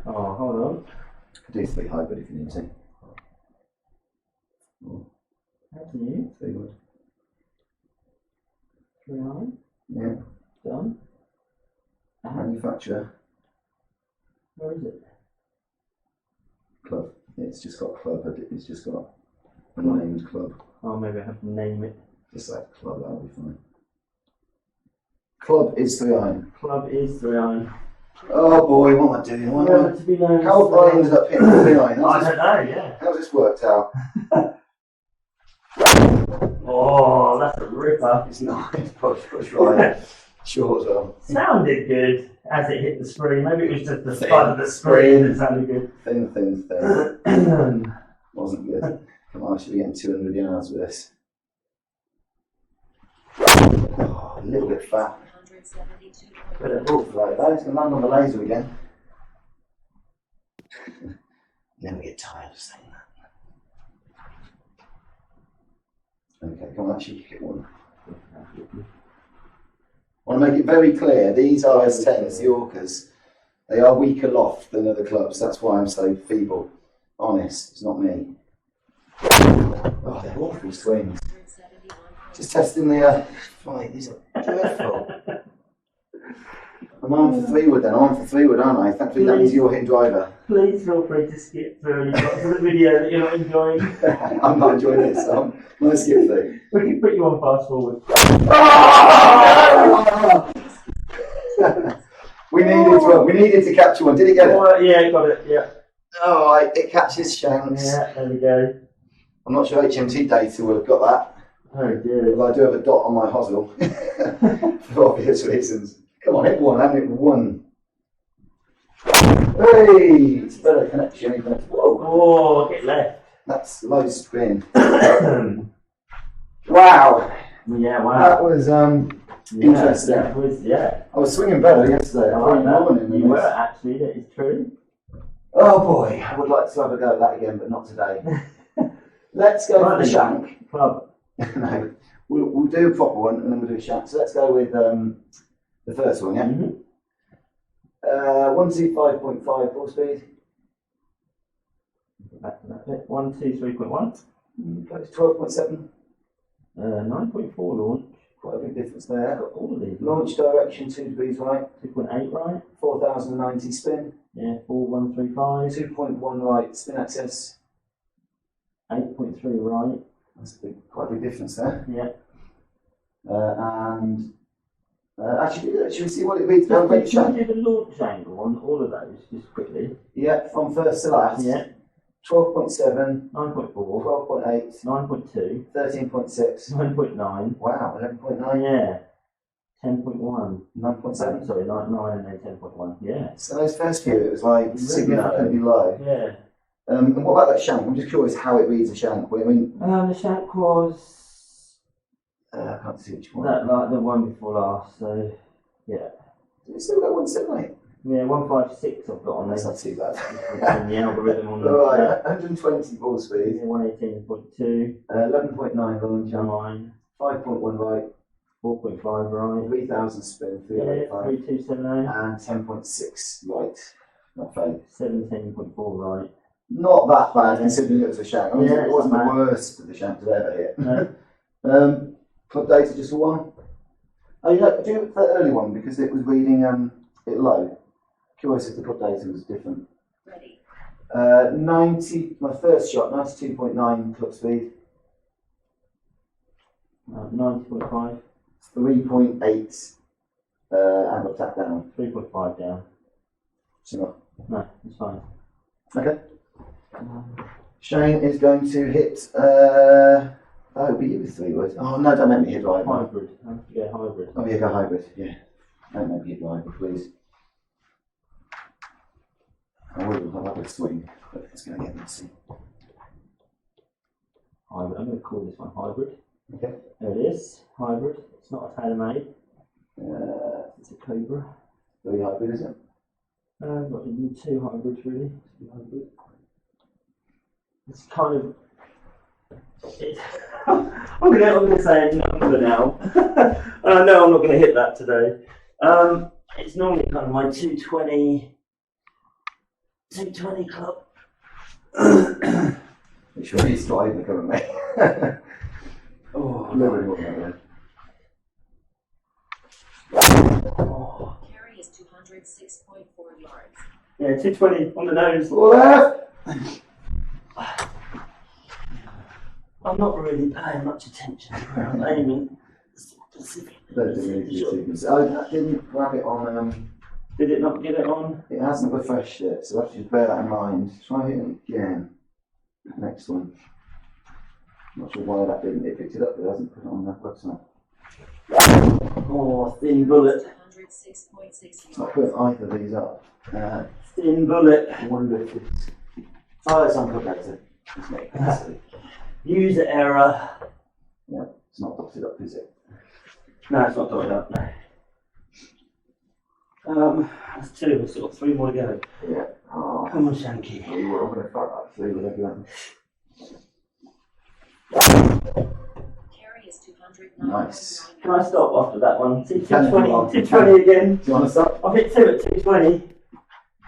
Oh, hold on. Could do 3 hybrid if you need to. That's new. 3 wood. 3 iron, Yeah. done. And Manufacturer. where is it? Club. It's just got club. It's just got a named club. Oh, maybe I have to name it. Just like club, that'll be fine. Club is 3 iron. Club is 3 iron. Oh boy, what am I doing? What am I- Never to be known. How have I ended up hitting 3 iron? I don't know, yeah. How's this worked out? Oh, that's a ripper. It's nice. Push right. Short as well. Sounded good as it hit the screen. Maybe it was just the Thin. spud of the screen that sounded good. Thin. Wasn't good. Come on, I should be getting 200 yards with this. Oh, a little bit fat. 172. Bit of wolf like that. It's going to land on the laser again. Never get tired of saying that. Okay, come on, actually hit one. I want to make it very clear, these RS10s, the Orcas, they are weaker loft than other clubs. That's why I'm so feeble. Honest, it's not me. Oh, they're awful swings. 171. Just testing the flight. These are dreadful. I'm on for 3 wood then. I'm on for 3 wood, aren't I? Thankfully that means you're hitting driver. Please feel free to skip through any parts of the video that you're not enjoying. I'm not enjoying this. I'm going to skip through. We can put you on fast forward. We needed to capture one. Did it get it? Oh, yeah, got it, yeah. Oh, it catches shanks. Yeah, there we go. I'm not sure HMT data will have got that. Oh dear. But I do have a dot on my hosel for obvious reasons. Come on, hit one. I haven't hit one. Hey, it's better connection. Isn't it? Whoa, Oh, get left. that's low spin. Wow, Yeah, wow. that was interesting. That was, yeah. I was swinging better yesterday. Oh, morning you than were this. actually, that is true. Oh boy, I would like to have a go at that again, but not today. Let's go for the shank. Club. No, we'll do a proper one and then we'll do a shank. So let's go with the first one, yeah? Mm-hmm. 125.5 ball speed. Back to that bit. 123.1. Close 12.7. 9.4 launch. Quite a big difference there. Got all of these. Launch direction 2 degrees right. 2.8 right. 4090 spin. Yeah, 4135. 2.1 right spin access. 8.3 right. That's quite a big difference there. Yeah. Actually, should we see what it reads? Can we do the launch angle on all of those just quickly? Yeah, from first to last. Yeah. 12.7. 9.4. 12.8. 9.2. 13.6. 9.9. Wow, 11.9. Yeah. 10.1. 9.7. Sorry, 9 and then 10.1. Yeah. So those first few, it was like Really significantly low. Yeah. And what about that shank? I'm just curious how it reads a shank. I mean, The shank was I can't see which one. that like the one before last. So yeah. Did it still go 178? Yeah, 156 I've got on That's there. not too bad. And the algorithm on there. Alright, 120 ball speed, Yeah, 118.2, 11.9 launch, 9, 5.1 right, 4.5 right. 3000 spin, Yeah, 385, 3270, and 10.6 right. Not fake. 17.4 right. Not that bad Yeah. considering it was a shank. I mean, Yeah, it wasn't it's the bad. worst of the shanks I've ever hit. No. Club data just for one. Oh, you know, do the early one because it was reading it low. Curious if the club data was different. Ready. 90. My first shot, 92.9 club speed, 90.5, 3.8 angle tap down. 3.5 down. Similar. No, it's fine. Okay. Shane is going to hit. Oh, it'll be you with 3 words. Oh no, don't make me hit right. Hybrid. I have to go hybrid. Oh yeah, go hybrid. Yeah. Don't make me hit right, please. I will have a swing, but it's going to get messy. Hybrid. I'm going to call this one hybrid. Okay. There it is. Hybrid. It's not a tailor-made. It's a Cobra. 3 hybrid, is it? Not even 2 hybrids really. 2 hybrid. It's kind of. I'm gonna say a number now. And I know I'm not gonna hit that today. It's normally kind of my 220 club. Make sure he's driving, come me. Oh, Nobody want that oh. Carry is 206.4 yards. Yeah, 220 on the nose. Left! I'm not really paying much attention to where I'm aiming. Don't do any sequence. I didn't grab it on. Did it not get it on? It hasn't refreshed yet, so I have to just bear that in mind. Try hitting it again. Next one. Not sure why that didn't. It picked it up, but it hasn't put it on the website. Oh, thin bullet. 206.6 It's not yards. putting either of these up. Thin bullet. I wonder if it's. Oh, it's unprotected. It's not. User error. Yeah, it's not dotted up, is it? No, it's not dotted up. No. That's 2. We've still got 3 more to go. Yeah. Oh, Come on, Shanky. I'm going to fuck that 3 with everyone. Carry is 209.9 Nice. yards. Can I stop after that one? See, Can 220, you? 220 again. Do you want to stop? I've hit 2 at 220,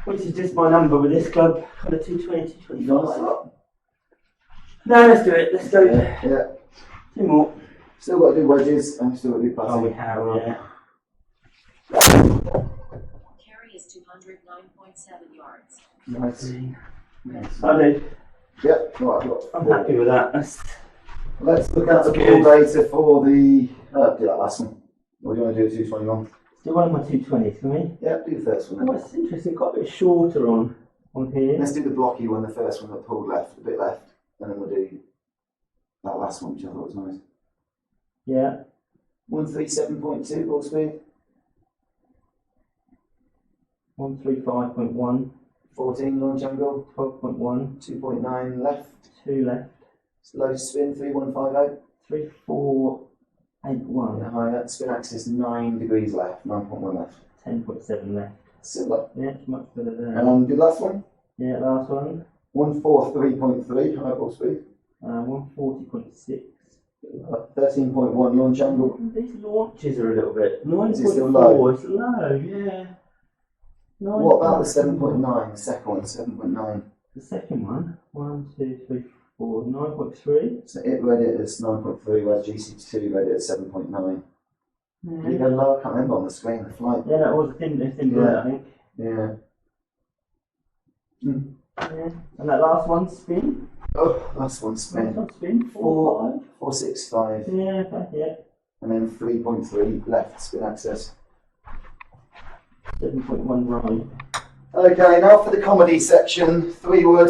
which is just my number with this club. Kind of 220, Do you want to 225. stop? No, let's do it. Let's go. Yeah. 2 more. Still got to do wedges and still got to do Oh, we putting. have, yeah. Carry is 209.7 yards. Nice. Nice. I do. Yep, right, look. I'm happy with that. Let's look at the ball data for the. Do that last one. Or do you want to do the 221? Do one of my 220s for me. Yep, do the first one. Oh, Then. it's interesting. Quite a bit shorter on here. Let's do the blocky one, the first one that pulled left, a bit left, and then we'll do that last one, which I thought was nice. Yeah. 137.2 ball speed, 135.1, 14 launch angle, 12.1, 2.9 left, 2 left, low spin 3150, 3481, yeah, higher spin axis 9 degrees left, 9.1 left. 10.7 left. Similar. Yeah, it's much better there. The last one, Yeah, last one. 143.3 high ball speed, 140.6. 13.1 launch angle. These launches are a little bit. Is it still 9.4, low? it's low, yeah. What about the 9.4. 7.9, the second one, 7.9? The second one, 1, 2, 3, 4, 9.3. So it read it as 9.3, whereas GC2 read it as 7.9. Yeah. Did you go low? I can't remember on the screen, the flight. Yeah, that was a thin bullet, Yeah. I think. Yeah. Yeah. And that last one, spin. Oh, last one Last spin. one, spin. 4, 465. 5. Yeah, okay, yeah. And then 3.3 left spin access. 7.1 right. Okay, now for the comedy section. 3 wood.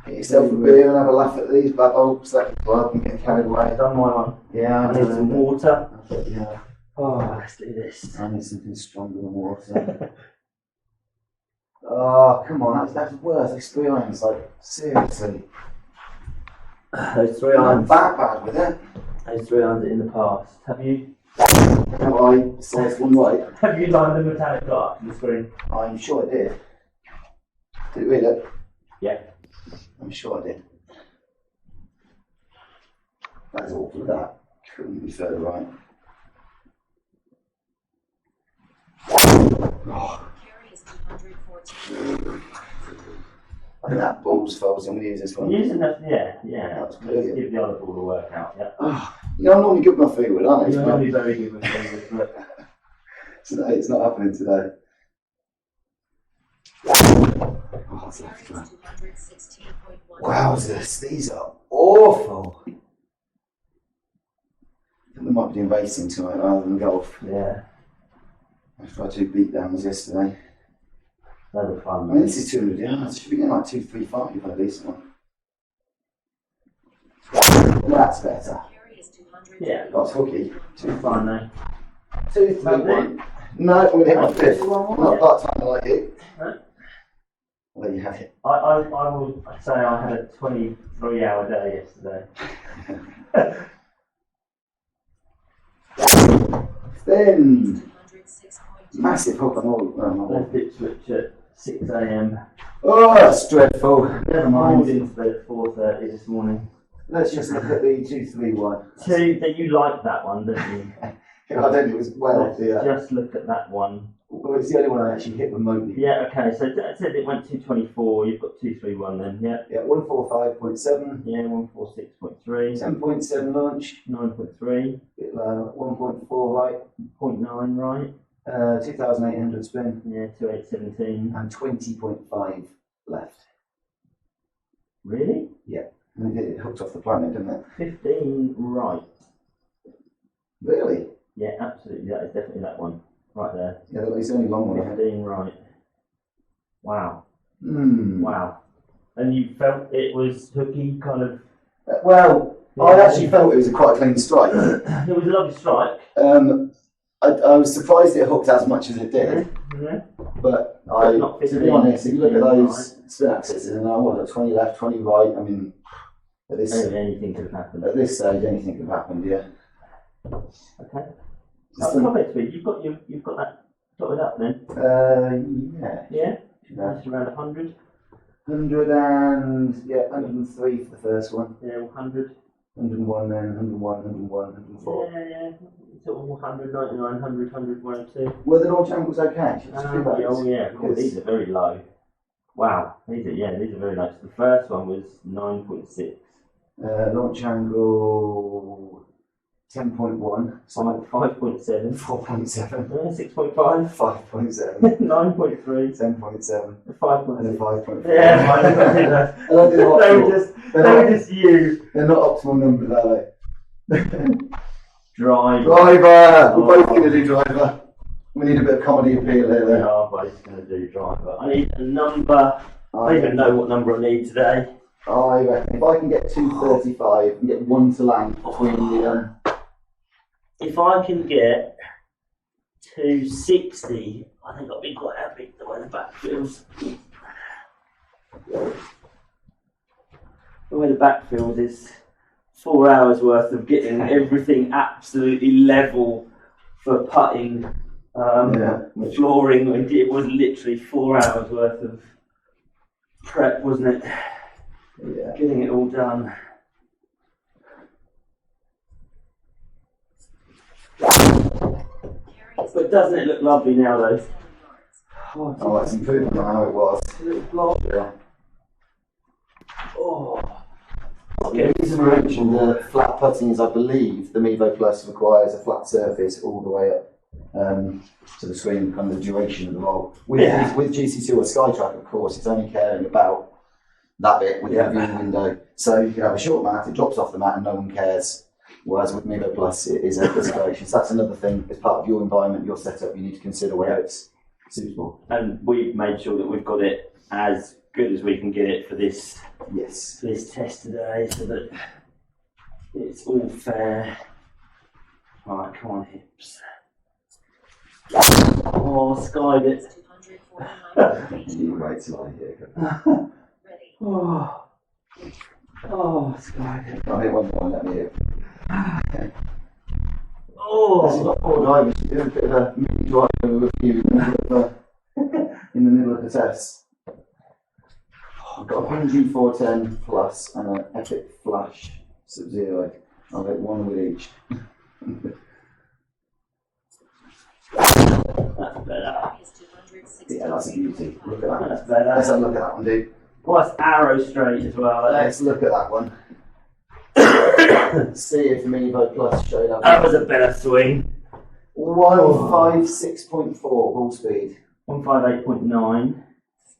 Get yourself a beer and have a laugh at these bad hopes that club and get carried away. I've done my one. Yeah, I need some water. Yeah, Oh, let's do this. I need something stronger than water. Oh, come on, that's worse. Those 3 irons, like, seriously. Those 3 I'm irons. not that bad with it. Those 3 irons are in the past. Have you Have I sized one right? Have you lined the metallic dot on the screen? I'm sure I did. Did it read it? Yeah. I'm sure I did. That is awful, that. Couldn't be further right. Oh, Carry is 214. I think that ball's falls. I'm going to use this one. Using that, yeah. That's Let's brilliant. give the other ball a workout, yeah. Oh, you know, I'm normally good with my fingers, aren't I? You're only very good with fingers, but Today, it's not happening today. Oh, that's Carry left is one. 216.1. Wowzers, these are awful. I think we might be doing racing tonight rather than golf. yeah, After our 2 beatdowns yesterday. they were fun. I mean, this is 200 yards. Should be getting like 235 for a decent one. That's better. Carry is 200. Yeah. That's hooky. Fun though. 2, 3, 1. No, I'm going to hit my fifth. I'm not part time like you. No. Well, there you have it. I will say I had a 23-hour day yesterday. Thin. 206.2. Massive hook on all. Left Ipswich at 6 AM. Oh, that's dreadful. Never Called mind. into bed at 4:30 this morning. Let's just look at the 2, 3, 1. That you like that one, don't you? I don't think it was well off the. Just look at that one. Well, it's the only one I actually hit remotely. Yeah, okay, so that said it went 224, you've got 231 then, yeah. Yeah, 145.7. Yeah, 146.3, 7.7 launch. 9.3, Bit low. 1.4 right. 0.9 right, 2,800 spin. yeah, 2817. And 20.5 left. Really? And it hooked off the planet, didn't it? 15 right. Really? Yeah, absolutely, that is definitely that one. Right there. Yeah, it's the only long one I had. 15 right. Wow. Hmm. Wow. And you felt it was hooky, kind of. Well, I actually felt it was quite a clean strike. It was a lovely strike. I was surprised it hooked as much as it did. Yeah. But Not to 15, be honest, if you look at 15 those spin axes, and I was at 20 left, 20 right. I mean, at this Anything could have happened. stage, anything could have happened. Yeah. Okay. Just Comment speed. You've got that dotted up then. yeah. Yeah. Yeah. That's around 100. 103 for the first one. Yeah, 100. 101 then, 101, 101, 104. Yeah. Sort of 100, 99, 100, 100, 102. Were the launch angles okay? Just do those. Oh yeah. Cool. These are very low. Wow. These are very low. So the first one was 9.6. Launch angle 10.1. 5.7. 4.7. 6.5. 5.7. 9.3. 10.7. 5.6. And a 5.4. Yeah, I didn't know. I don't think They were just you. they're not optimal numbers, are they? Driver. Driver! We're both going to do driver. We need a bit of comedy appeal here, We though. are both going to do driver. I need a number. I don't even know what number I need today. I reckon if I can get 235 and get one to land between the. If I can get 260, I think I'll be quite happy the way the back feels. The way the back feels is 4 hours worth of getting everything absolutely level for putting, flooring. It was literally 4 hours worth of prep, wasn't it? Yeah. Getting it all done. But doesn't it look lovely now though? Oh, that's improvement on how it was. Yeah. Oh. The reason I mentioned the flat putting is I believe the Mevo Plus requires a flat surface all the way up to the screen, kind of the duration of the roll. With GC2 or Skytrack, of course, it's only caring about that bit with the viewing window. So you can have a short mat, it drops off the mat and no one cares. Whereas with Mevo Plus, it is a escalation. So that's another thing, as part of your environment, your setup, you need to consider whether it's suitable. And we've made sure that we've got it as good as we can get it for this test today, so that it's all fair. Right, come on, hips. Oh, skied it. 249. You wait till I hear it. Ready. Oh, skied it. I'll hit one point, let me hear. As you've got 4 drivers, you do a bit of a mini driver review in the middle of the test. I've got a Hingy 410 Plus and an Epic Flash Sub-Zero. I'll get one with each. That's better. Yeah, that's a beauty. Look at that. That's better. Let's have a look at that one, dude. Well, it's arrow straight as well. Let's look at that one. See if Mevo Plus showed up. That was a better swing. 156.4 ball speed. 158.9.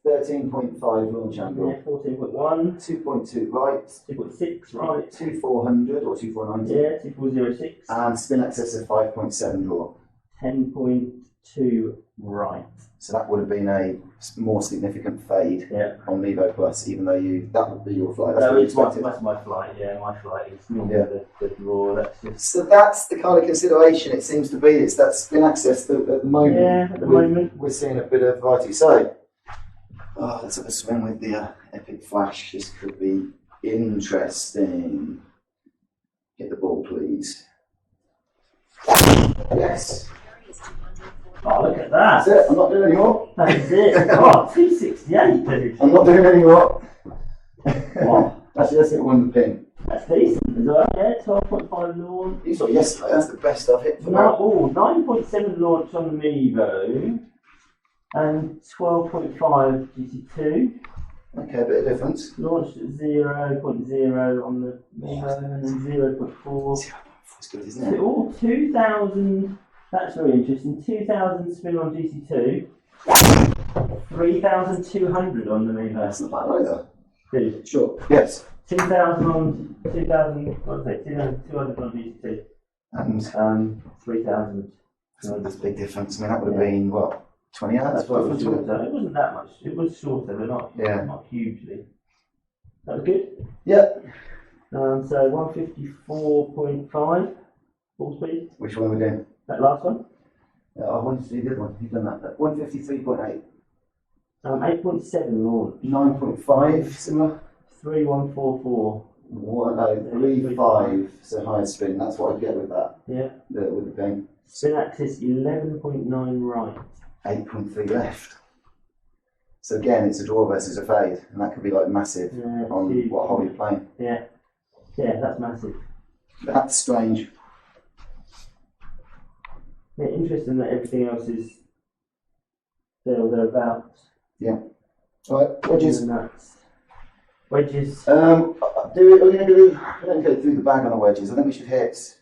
13.5 launch angle. Yeah, 14.1. 2.2 right. 2.6 right. 2400 or 2490. Yeah, 2406. And spin excess of 5.7 draw. 10.2 right. So that would have been a more significant fade on Mevo Plus, even though that would be your flight. That's what you expected. That's my flight, yeah. My flight is normally the draw. That's just... So that's the kind of consideration it seems to be. It's that spin access that at the moment. Yeah, at the moment. We're seeing a bit of variety. So, let's have a swing with the Epic Flash. This could be interesting. Get the ball, please. Yes. Oh, look at that. That's it. I'm not doing any more. That is it. Oh, 268, dude. I'm not doing any more. What? Actually, let's get one pin. That's decent as well, yeah. 12.5 launch. You saw yesterday. That's the best I've hit for No, now. 9.7 launch on the Mevo and 12.5 GC2. Okay, a bit of difference. Launched at 0.0 on the Mevo and then 0.4. It's good, isn't it? Oh, 2,000. That's very interesting. 2,000 spin on GC2. 3,200 on the Mevo. That's not bad either. Dude, Sure. Yes. 2,000 on 2,000. What did I say? 2,200 on GC2. And 3,000. that's a big difference. I mean, that would have been what, 20 yards? That's what it was shorter. It wasn't that much. It was shorter, but not hugely. That was good. Yep. So 154.5 ball speed. Which one are we doing? That last one. I wanted to do the other one. You've done that. 153.8. 8.7 launch. 9.5, similar. 3144. 1.035, so higher spin. That's what I get with that. Yeah. With the thing. Spin axis 11.9 right. 8.3 left. So again, it's a draw versus a fade, and that could be like massive on huge. what hole you're playing. Yeah. Yeah, that's massive. That's strange. Yeah, interesting that everything else is there or thereabouts. Yeah. All right, wedges. And that's wedges. We're going to go through the bag on the wedges. I think we should hit.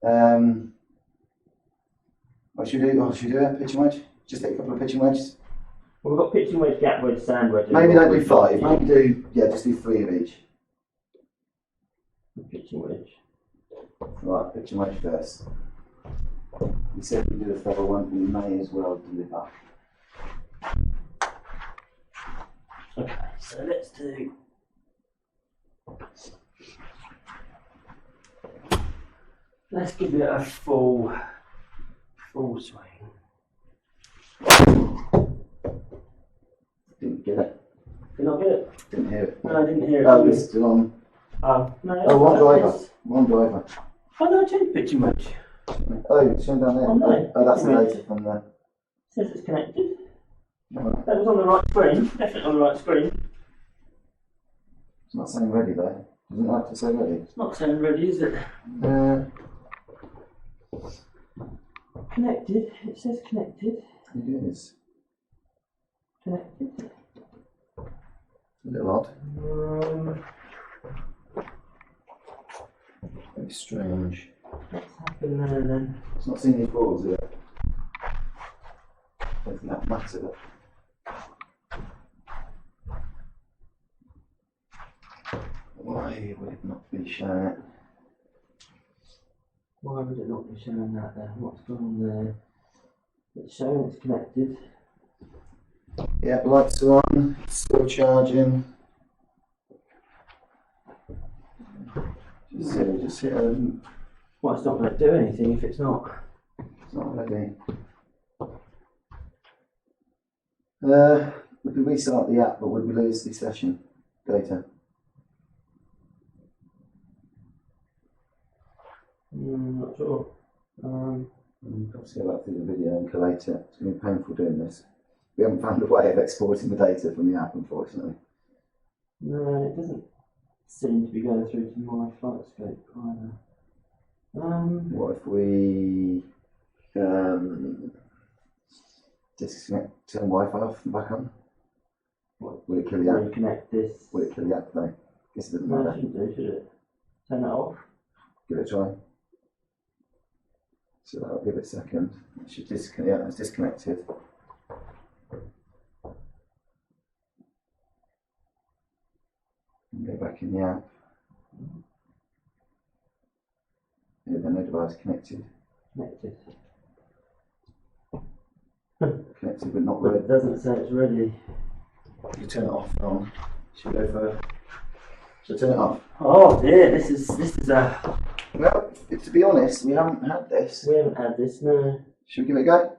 What should we do? Should we do a pitching wedge? Just hit a couple of pitching wedges. Well, we've got pitching wedge, gap wedge, sand wedge. Maybe don't do 5. Maybe just do 3 of each. Pitching wedge. Right, pitching wedge first. We said we do a thorough one. We may as well do that. Okay, so let's do. Let's give it a full swing. Didn't get it. Did not get it? Didn't hear it. No, I didn't hear it. Oh, it's still on. Oh, no. Oh, one driver. Yes. One driver. Oh, no, I changed pitching wedge. Oh, it's shown down there. Oh, no. Oh, that's the Pitching data from there. It says it's connected. No, That was on the right screen. Definitely on the right screen. it's not saying ready though. Doesn't it have to say ready? It's not saying ready, is it? Connected. It says connected. It is. Connected. A little odd. Very strange. What's happened there then? It's not seeing these balls, is it? I don't think that matters. Why would it not be showing it? Why would it not be showing that there? What's going on there? It's showing it's connected. Yeah, lights are on, still charging. Just hit Well, it's not going to do anything if it's not. it's not ready. We could restart the app, but would we lose the session data? Not sure. Obviously, go back through the video and collate it. It's going to be painful doing this. We haven't found a way of exporting the data from the app, unfortunately. No, it doesn't seem to be going through to my FlightScope either. What if we disconnect, turn Wi-Fi off and back on? Will it kill the app? Reconnect this. Will it kill the app though? Guess it doesn't No, it matter. shouldn't do, should it? Turn that off. Give it a try. So that'll give it a second. It should disconnect. Yeah, it's disconnected. And go back in the app. Yeah, no device connected. Connected. Connected but not But ready. it doesn't say it's ready. You turn it off and on. Should we go for? Should I turn it off? Oh dear, this is a. Well, to be honest, we haven't had this. We haven't had this, no. Should we give it a go?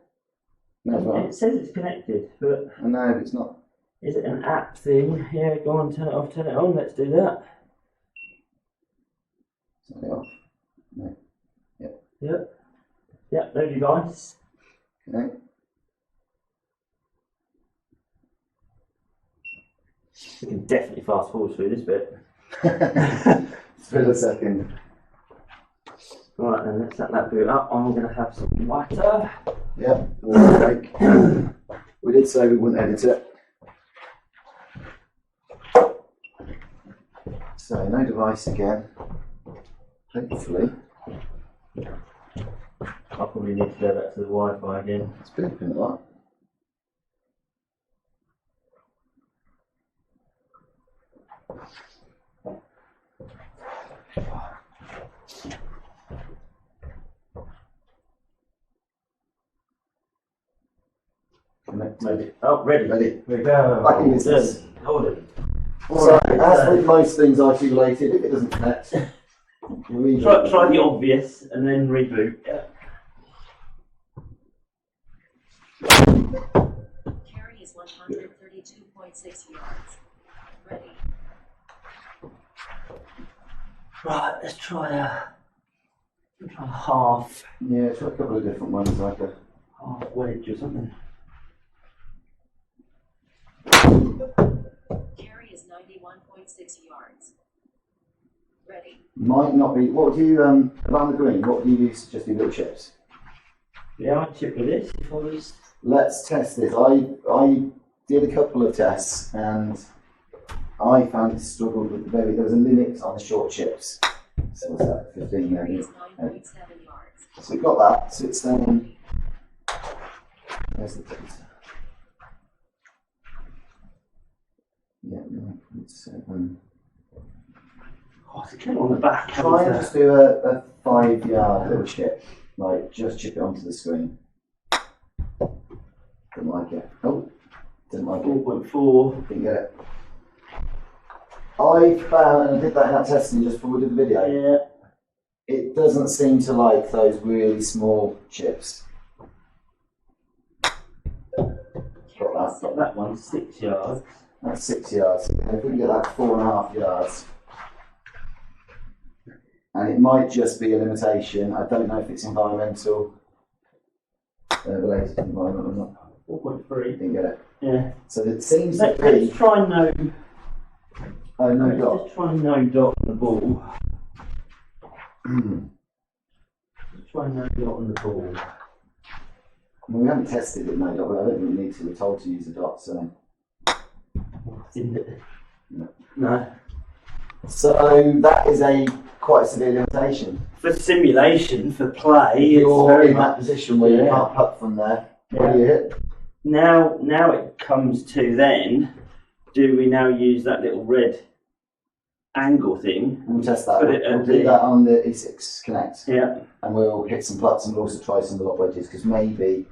No, as well. It says it's connected, but I know, but it's not. is it an app thing? Yeah, go on, turn it off, turn it on. Let's do that. Turn it off. No. Yep. Yep. No device. Okay. We can definitely fast forward through this bit. Spare a second. Right then, let's set that boot up. I'm going to have some water. Yep, water break. We did say we wouldn't edit it. So, no device again. Hopefully. I'll probably need to go back to the Wi-Fi again. It's beeping a lot. Connected. Maybe. Oh, ready. Ready. Here we go. Back in business. Golden. So, as with most things IT related, if it doesn't connect, Try the obvious and then reboot. Yeah. Carry is 132.6 yards. Ready. Right, let's try a half Yeah, try a couple of different ones, like a wedge or something. Carry is 91.6 yards. Ready. might not be. What would you around the green? What would you use? Just do little chips. Yeah, I'd chip with this if I was. Let's test this. I did a couple of tests and I found it struggled with there was a limit on the short chips. So what's that? 15 Carry maybe. is 9.7 yards. So we've got that. So it's there's the data. Yeah, 9.7. Oh, it's a killer on the back. Try and just do a 5 yard little chip. Like just chip it onto the screen. Didn't like it. Oh, didn't like it. 4.4. Didn't get it. I found, and I did that in that testing just before we did the video. Yeah. It doesn't seem to like those really small chips. Got that one, 6 yards. That's 6 yards. And if we can get that 4.5 yards, and it might just be a limitation. I don't know if it's environmental, related to environment or not. 4.3. Didn't get it. Yeah. So it seems to Let's be. try no. Oh no, Let's dot. just try no dot on the ball. Let's try no dot on the ball. I mean, we haven't tested it, no dot, but I don't think we need to. We're told to use a dot, so. Didn't it? No. No. So that is a quite severe limitation. For simulation, for play, If it's you're very in that much. position where you Yeah. can't putt from there, Yeah. where do you hit? Now it comes to then, do we now use that little red angle thing? We'll test that. Put it We'll at do the- that on the E6 Connect, Yeah. and we'll hit some putts and we'll also try some of the lob wedges because maybe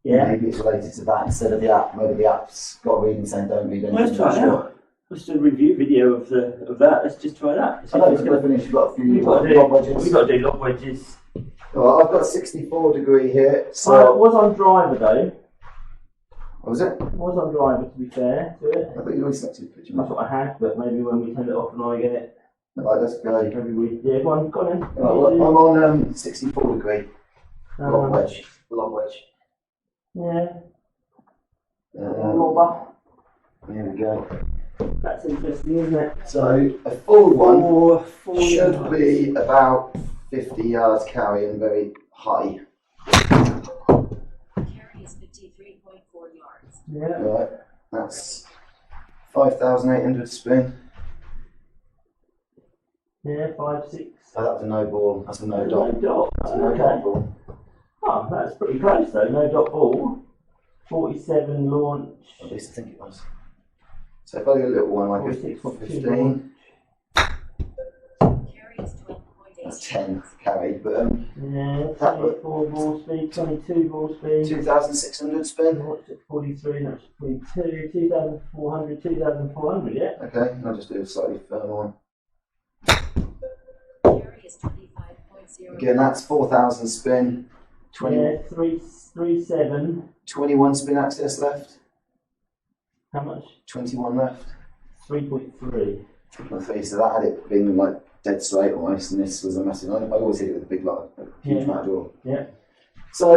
Yeah. maybe it's related to that instead of the app. Maybe the app's got a reading saying don't read anything. Let's try it out. Let's do a review video of that. Let's just try that. I know it's going to finish. We've got a few We've got lob wedges. to do lob wedges. Well, I've got 64 degree here. So Was on driver though. what was it? Was on driver to be fair to it. I thought you always selected the picture. That's what I had, but maybe when we turn it off and I get it. Right, let's go. Yeah, go on, then. Right, well, I'm on 64 degree. Long wedge. Long wedge. Yeah. Here we go. That's interesting, isn't it? So a full one Four should yards. be about 50 yards carry and very high. Carry is 53.4 yards. Yeah. Right, that's 5,800 spin. Yeah, 5, 6. Oh, that was a no ball. That's a no No dot. dot. That's a no Okay. dot ball. Oh, that's pretty close though. No dot ball. 47 launch. At least I think it was. So if I do a little one like a 46.2 15, Carry is 12.8 that's 10 yards. carry, but Yeah, That 24 ball speed, 22 ball speed. 2,600 spin. Launch at 43, that's 42, 2,400, 2,400, yeah? Okay, I'll just do a slightly firmer one. Carry is 25.0 Again, that's 4,000 spin. 20, Yeah, 3, 7. 21 spin access left. How much? 21 left. 3.3. 3, so that had it been like dead straight almost, and this was a massive. I always hit it with a big lot, a huge Yeah. amount of draw. Yeah. So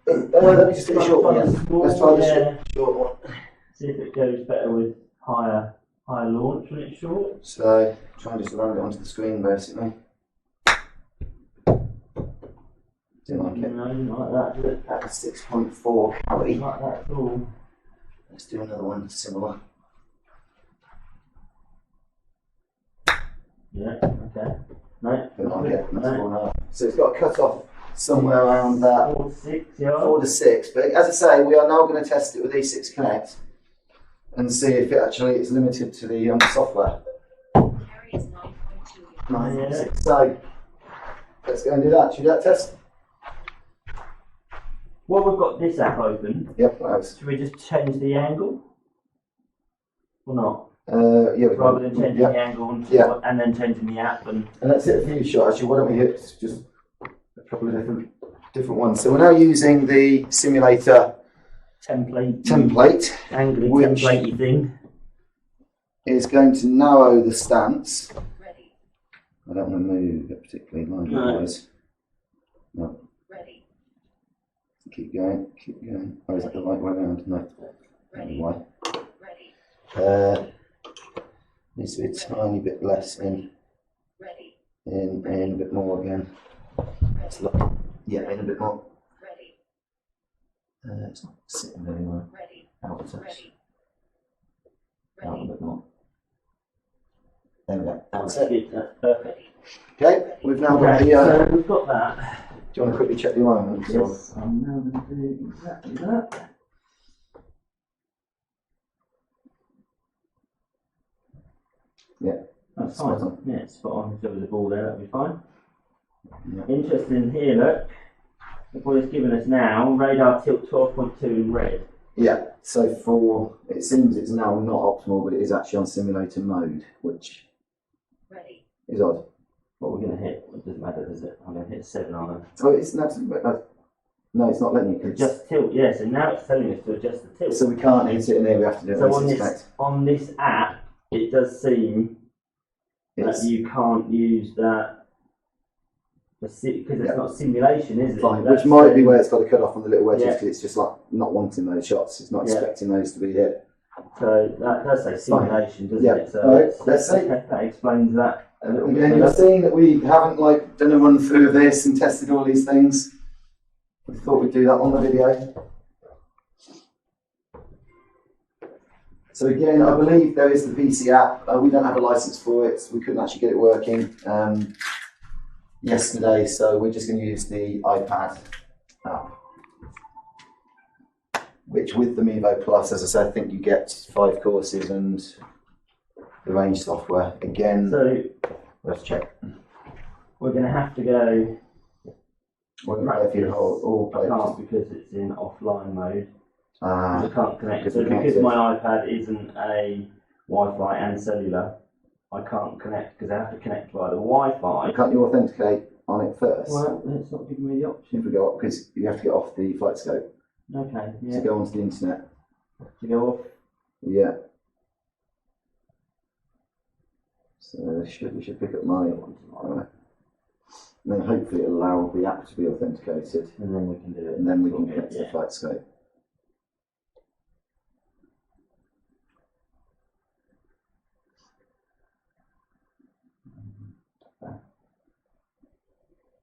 let me just do a short one. Let's try the Yeah. short one. See if it goes better with higher launch when it's short. So try and just run it onto the screen basically. Didn't like it. No, not like that, is it? At 6.4 carry. Not like that at all. Let's do another one similar. Yeah, okay. No, Didn't like it. That's no. 4.5. So it's got a cut off somewhere around that 4, 6 yards. 4 to 6. But as I say, we are now going to test it with E6 Connect and see if it actually is limited to the software. Carry is 9.2 yards. 9.6. So let's go and do that. Should we do that test? Well, we've got this app open. Yep. That was, Should we just change the angle? Or not? yeah. we Rather can- than changing yeah. the angle and then changing the app and And let's hit a few shots. Actually, why don't we hit just a couple of different ones? So we're now using the simulator template, which- angly templatey thing. is going to narrow the stance. Ready. I don't want to move it particularly No. wise. No, Ready. keep going, keep going. Oh, is that the right way around? No. Ready. Why? Ready. Needs to be a tiny bit less in, Ready. in a bit more again. It's Ready. like, yeah, in a bit more. Ready. It's not sitting very well. Ready. Out of touch. Ready. Out a Ready. bit more. There we go. That's it. That's perfect. Okay, we've now got Okay, the. so we've got that. Do you want to quickly check the alignment? Yes, I'm now going to do exactly that. Yeah. That's Spot fine. on. Yeah, it's spot on. If there was a ball there, that'd be fine. Yeah. Interesting here, look. What it's given us now, radar tilt 12.2 in red. Yeah, so for, it seems it's now not optimal, but it is actually on simulator mode, which Ready. is odd. What we're going to hit, it doesn't matter, does it? I'm going to hit 7 on it. Oh, it's not, no, it's not letting you. Just tilt, yes, and now it's telling us to adjust the tilt. So we can't hit it in there, we have to do it So on on Connect. on this app, it does seem It's that you can't use that because it's Yeah. not simulation, is it? fine, That's, which might be where it's got to cut off on the little wedges Yeah. because it's just like not wanting those shots. It's not Yeah. expecting those to be hit. So that does say simulation, doesn't Yeah. it? So Alright, it's- let's see. okay, that explains that a little bit. Again, you've seen that we haven't like done a run through of this and tested all these things. We thought we'd do that on the video. So again, I believe there is the PC app. We don't have a license for it. So we couldn't actually get it working yesterday. So we're just going to use the iPad app, which with the Mevo Plus, as I said, I think you get 5 courses and the range software. Again, So let's check. we're going to have to go We're going to play a few holes, all play. can't because it's in offline mode. Ah, I can't connect. because So we can't because do it. my iPad isn't a Wi-Fi and cellular, I can't connect because I have to connect via the Wi-Fi. can't you authenticate on it first? Well, it's not giving me the option. If we go up, because you have to get off the FlightScope Okay, yeah. to go onto the internet. To go off. Yeah. So we should pick up my and then hopefully it'll allow the app to be authenticated. And then we can do it. And then we can connect to the FlightScope.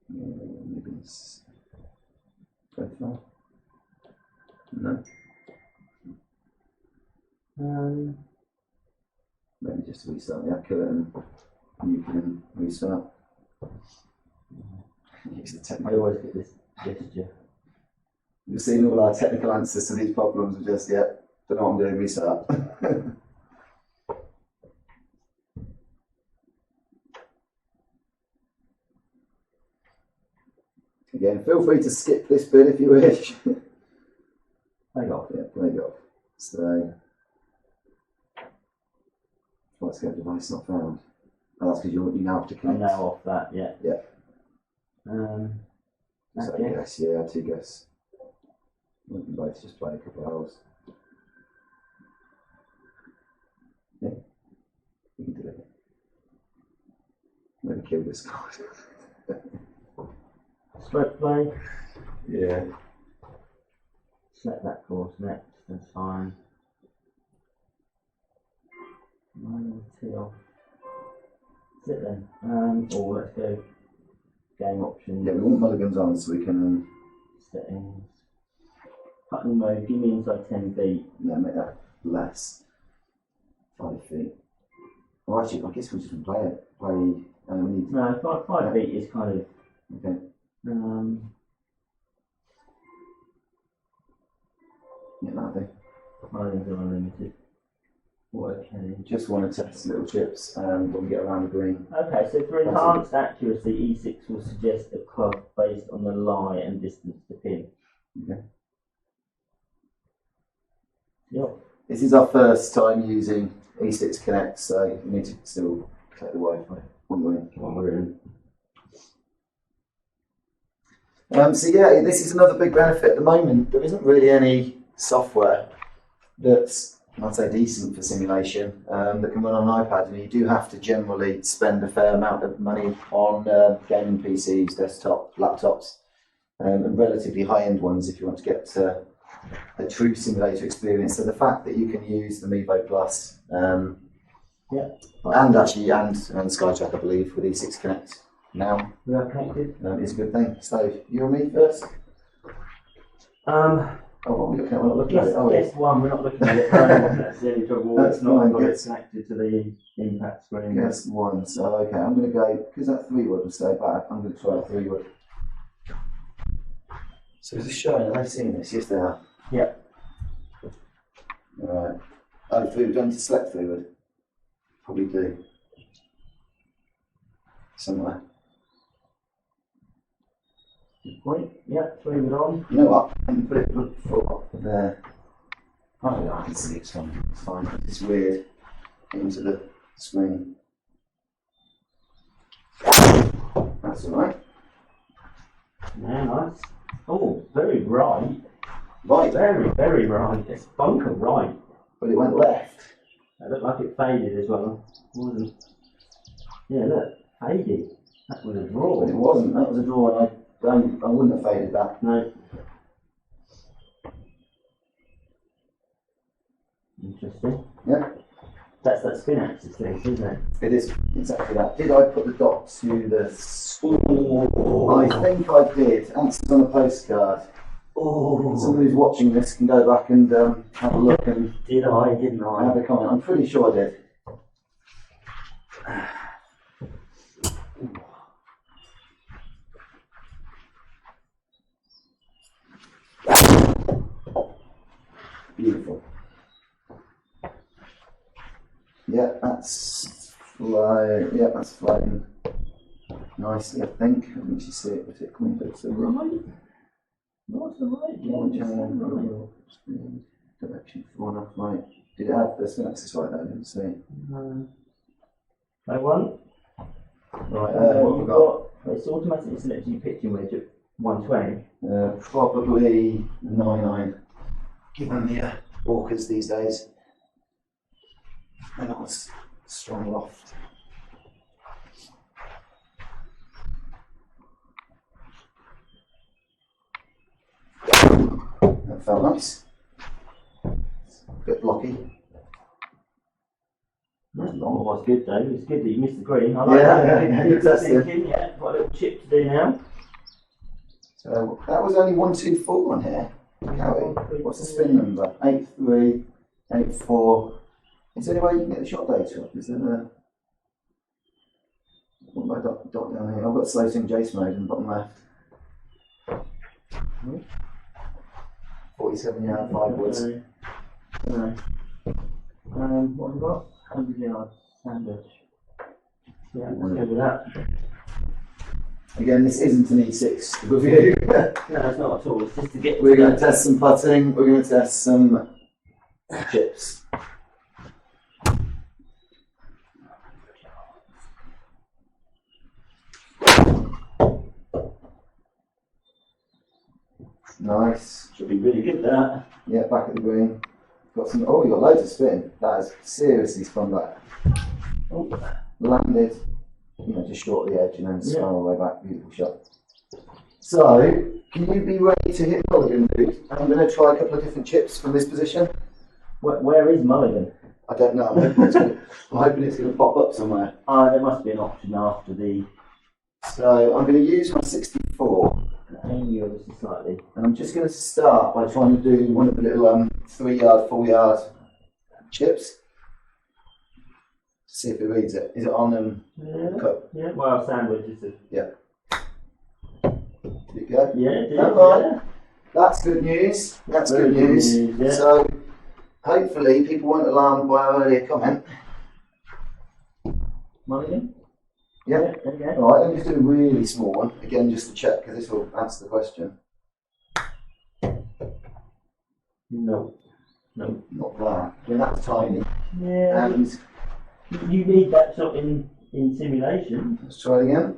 Maybe it's profile. No. Maybe just restart the app and you can restart. Use the I technical. always get this gesture. You've seen all our technical answers to these problems and just yet don't know what I'm doing, restart. Again, feel free to skip this bit if you wish. Play golf. Yeah, play golf. So, FlightScope device not found. Oh, that's because you now have to I'm connect. now off that, yeah. Yeah. So, Okay. yes, yeah, 2 guess. We can both just play a couple of holes. Yeah, we can do it. Maybe kill this card. Stroke play. Yeah. Select that course next, that's fine. 9 tee off. That's it then. Or let's go game options. Yeah, we want mulligans on so we can Settings. Putting mode, give me inside 10 feet. yeah, make that less. 5 feet. Well, actually, I guess we just play it. We need. No, 5 feet is kind of. Okay. Yeah, that'll do. Mulligans are unlimited. Okay. Just want to test little chips when we get around the green. Okay, so for enhanced accuracy, E6 will suggest a club based on the lie and distance to pin. Okay. Yep. This is our first time using E6 Connect, so we need to still connect the Wi-Fi, wouldn't we? One we're in. So yeah, this is another big benefit. At the moment, there isn't really any software that's, I'd say, decent for simulation that can run on an iPad, and you do have to generally spend a fair amount of money on gaming PCs, desktop, laptops, and relatively high-end ones if you want to get a true simulator experience. So the fact that you can use the Mevo Plus and SkyTrack, I believe, with E6 Connect now We are connected. is a good thing. So you and me first. Oh, what are we looking at? We're not looking at it, are we? Guess one, we're not looking at it. That's the only trouble. That's It's not fine, got it guess. connected to the impact screen. Guess 1. So okay, I'm going to go, because that 3-wood will stay back, I'm going to try a 3-wood. So is this showing? Have they seen this? Yes, they are. Yep. Alright. Oh, 3-wood. Do I need to select 3-wood? Probably do. Somewhere. Good point. Yep, 3 wood on. You know what? I can put it for there. Oh, yeah, I can see it's fine. It's fine. It's weird into the screen. That's alright. Yeah, nice. Oh, very bright. Right, Very, very bright. It's bunker right. but it went left. It looked like it faded as well. Wasn't. Yeah, look, faded. That was a draw. But it wasn't. That was a draw, and I wouldn't have faded that. No. Interesting. Yeah, That's that spin axis thing, isn't it? it is exactly that. Did I put the dot to the school? I think I did. Answers on a postcard. Oh. Someone who's watching this can go back and have a look and Did I? Didn't I? have a comment. I'm pretty sure I did. Beautiful. Yeah, that's flying. Yeah, that's flying nicely. I think. I didn't actually see it particularly, but it's a Right. What's the right? Yeah, just right. Speed, direction 4.5 right. Did it have the spin axis right there? I didn't see. I won. Right, what have we You've got? it's automatically selects your pitching wedge at 120. Probably 9-9, given the Orcas these days. They're not as strong loft. That felt nice. A bit blocky. That's not always good though. It's good that you missed the green. I like Yeah, that. yeah, Good testing. thinking, yeah. Got a little chip to do now. So that was only 124 on here. Cowie. What's the spin number? 83, 84. Is there any way you can get the shot data up? Is there a... What about dot down here? I've got slow sim Jace mode in the bottom left. 47 yard, 5 woods. No. What have we got? 100 yards, sandwich. Yeah, let's go with that. Again, this isn't an E6 review. No, it's not at all. It's just to get. We're going to test some putting, we're going to test some chips. Nice. Should be really good, that. Yeah, back at the green. Got some. Oh, you got loads of spin. That is seriously spun back. Oh. Landed, you know, just short of the edge and then spun all the way back. Beautiful shot. So, can you be ready to hit mulligan, dude? I'm going to try a couple of different chips from this position. Where is mulligan? I don't know. I'm hoping it's going to pop up somewhere. There must be an option after the. So I'm going to use my 64. Aim yours slightly. And I'm just going to start by trying to do one of the little 3 yard, 4 yard chips. See if it reads it. Is it on Yeah. cup? Yeah. Well, sandwich is a. Yeah. Did it go? Yeah. It is, Alright. That's good news. That's Very good news. yeah. So hopefully people weren't alarmed by our earlier comment. Mulligan. Yeah. Okay. Alright, let me just do a really small one. Again, just to check, because this will answer the question. No. Not that. I mean, that's tiny. Yeah. And You need that shot in simulation. let's try it again.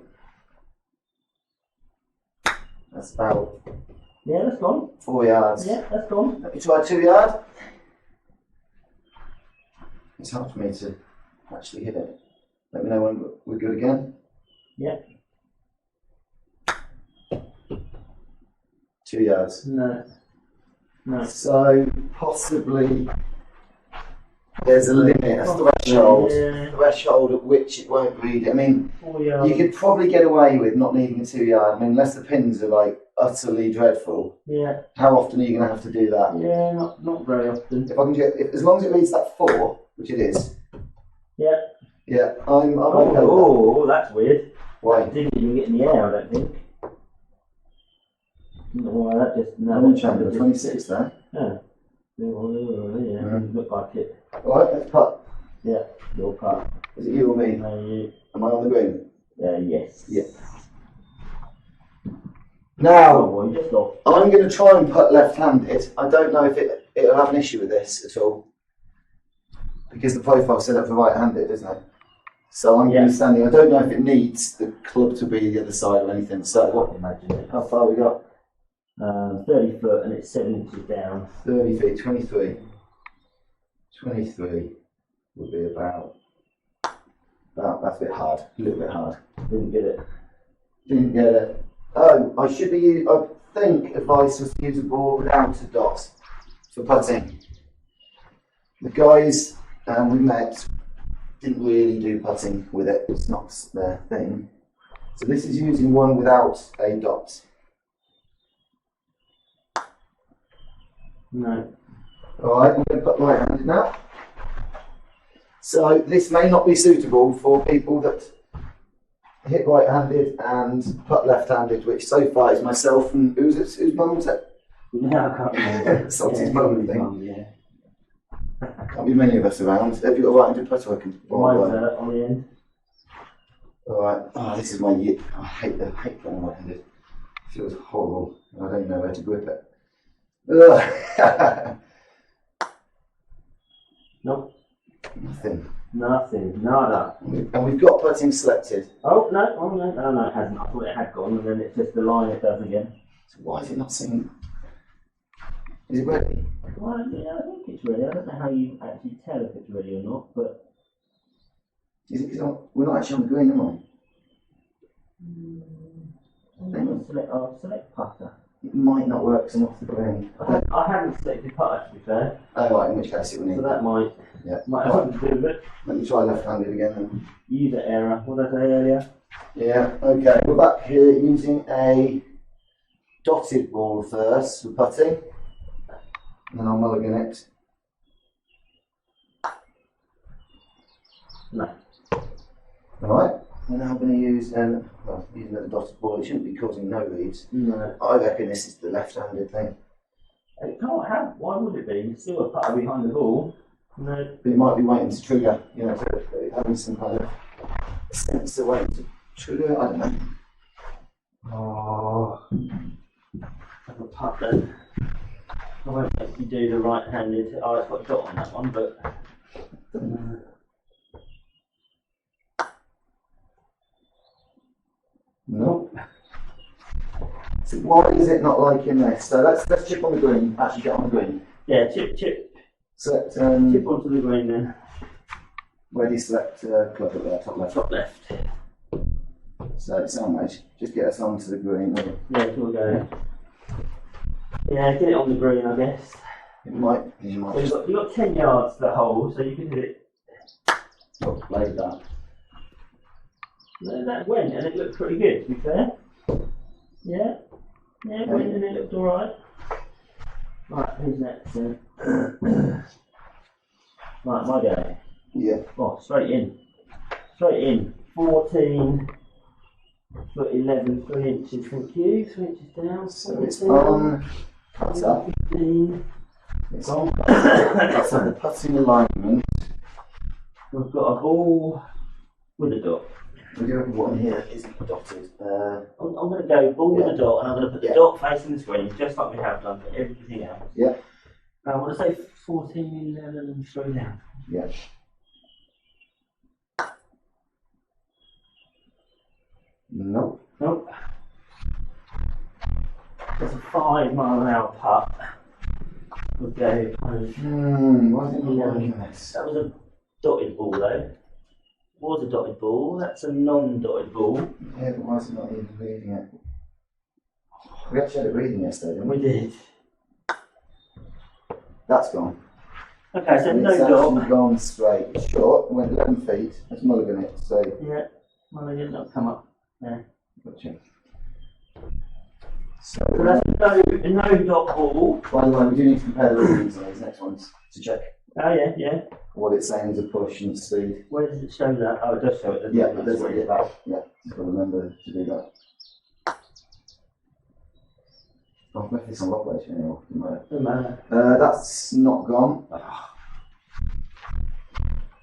That's about Yeah, that's gone. 4 yards. Yeah, that's gone. Let me try 2 yard. It's hard for me to actually hit it. Let me know when we're good again. Yeah. 2 yards. No. So possibly there's a limit, a threshold, Yeah. threshold at which it won't read. I mean, 4 yards. you could probably get away with not needing a 2 yard. I mean, unless the pins are like utterly dreadful. Yeah. How often are you going to have to do that? Yeah, not very often. If I can get, as long as it reads that 4, which it is. Yeah. Yeah, I'm okay with that. Oh, that's weird. Why? Didn't even get in the air, I don't think. No, that just no. I'm on champion 26 there. Yeah. Yeah. Look like it. Alright, let's putt. Yeah. Your part. Is it you or me? No, you. Am I on the green? Yes. Yeah. Oh, Now, well, you just off. I'm going to try and putt left-handed. I don't know if it'll have an issue with this at all. Because the profile's set up for right-handed, isn't it? So I'm going to be standing. I don't know if it needs the club to be the other side or anything. So what? Imagine it. How far we got? 30 foot and it's 7 inches down. 30 feet, 23. 23 would be about, that's a bit hard, a little bit hard. Didn't get it. Didn't get it. Oh, I should be, I think advice was to use a ball without a dot for putting. The guys we met didn't really do putting with it, it's not their thing. So this is using one without a dot. No. Alright, I'm going to put right-handed now. So this may not be suitable for people that hit right-handed and putt left-handed, which so far is myself and whose mum was it? No, I can't remember. Salty's mum, I think. Yeah. Can't be many of us around. Have you got a right-handed putter I can Mine's on the end. Alright, oh, this is my year. I hate playing right-handed. It feels horrible. I don't know where to grip it. Ugh. Nope. Nothing. Nothing. Nada. And we've got putting selected. Oh no, it hasn't. I thought it had gone and then it's just the line it does again. So why is it not saying? Is it ready? Well, yeah, I think it's ready. I don't know how you actually tell if it's ready or not, but Is it because we're not actually on the green, am I? select putter. It might not work because I'm off the green. I haven't selected putter, to be fair. Oh right, in which case it will need. So that might have something to do with it. Let me try left-handed again then. User error. What did I say earlier? Yeah, okay. We're back here using a dotted ball first for putting. And then I'll mulligan it. No. Alright, we're now going to use using the dotted ball. It shouldn't be causing no reads. No. I reckon this is the left-handed thing. It can't have. Why would it be? It's still a putter behind the ball. No. But it might be waiting to trigger, you know, having some kind of sensor waiting to trigger. I don't know. Oh. Have a putt then. I won't make you do the right-handed. Oh, it's got a dot on that one, but. Nope. So why is it not liking this? So let's chip on the green. Actually, get on the green. Yeah, chip. Select. Chip onto the green then. Where do you select club at there? Top left. Top left. So sandwich. Just get us onto the green. Yeah, we'll go. Yeah, get it on the green, I guess. It might. You might. So you've got 10 yards to the hole, so you can hit it. Like that. No, that went, and it looked pretty good, to be fair. Yeah, it went and it looked alright. Right, who's next then? Right, my go. Yeah. Oh, straight in. 14 foot 11, 3 inches, thank you. 3 inches down. So it's on. Cut up. 15. It's on. That's on the putting alignment. We've got a ball with a dot. We do have one here that isn't dotted. I'm going to go ball with a dot, and I'm going to put the dot facing the screen, just like we have done for everything else. Yeah. I want to say 14, 11, and 3 down. Yeah. Nope. There's a 5 mile an hour putt. We'll go. Why is it not liking this? That was a dotted ball though. Was a dotted ball. That's a non-dotted ball. Yeah, but why is it not even reading it? We actually had it reading yesterday, didn't we? We did. That's gone. Okay, so And no it's dot. actually gone straight. It's short. It went 11 feet. Let's mulligan it. So, Yeah. Well, they didn't come up. Yeah. gotcha. So that's a no dot ball. By the way, we do need to compare the readings on these next ones to check Oh yeah. what it's saying is a push and speed. Where does it show that? Oh, it does show it. Doesn't Yeah, it? but there's a that. Yeah, you've got to remember to do that. I've left this on lock weight anymore. Doesn't matter. That's not gone.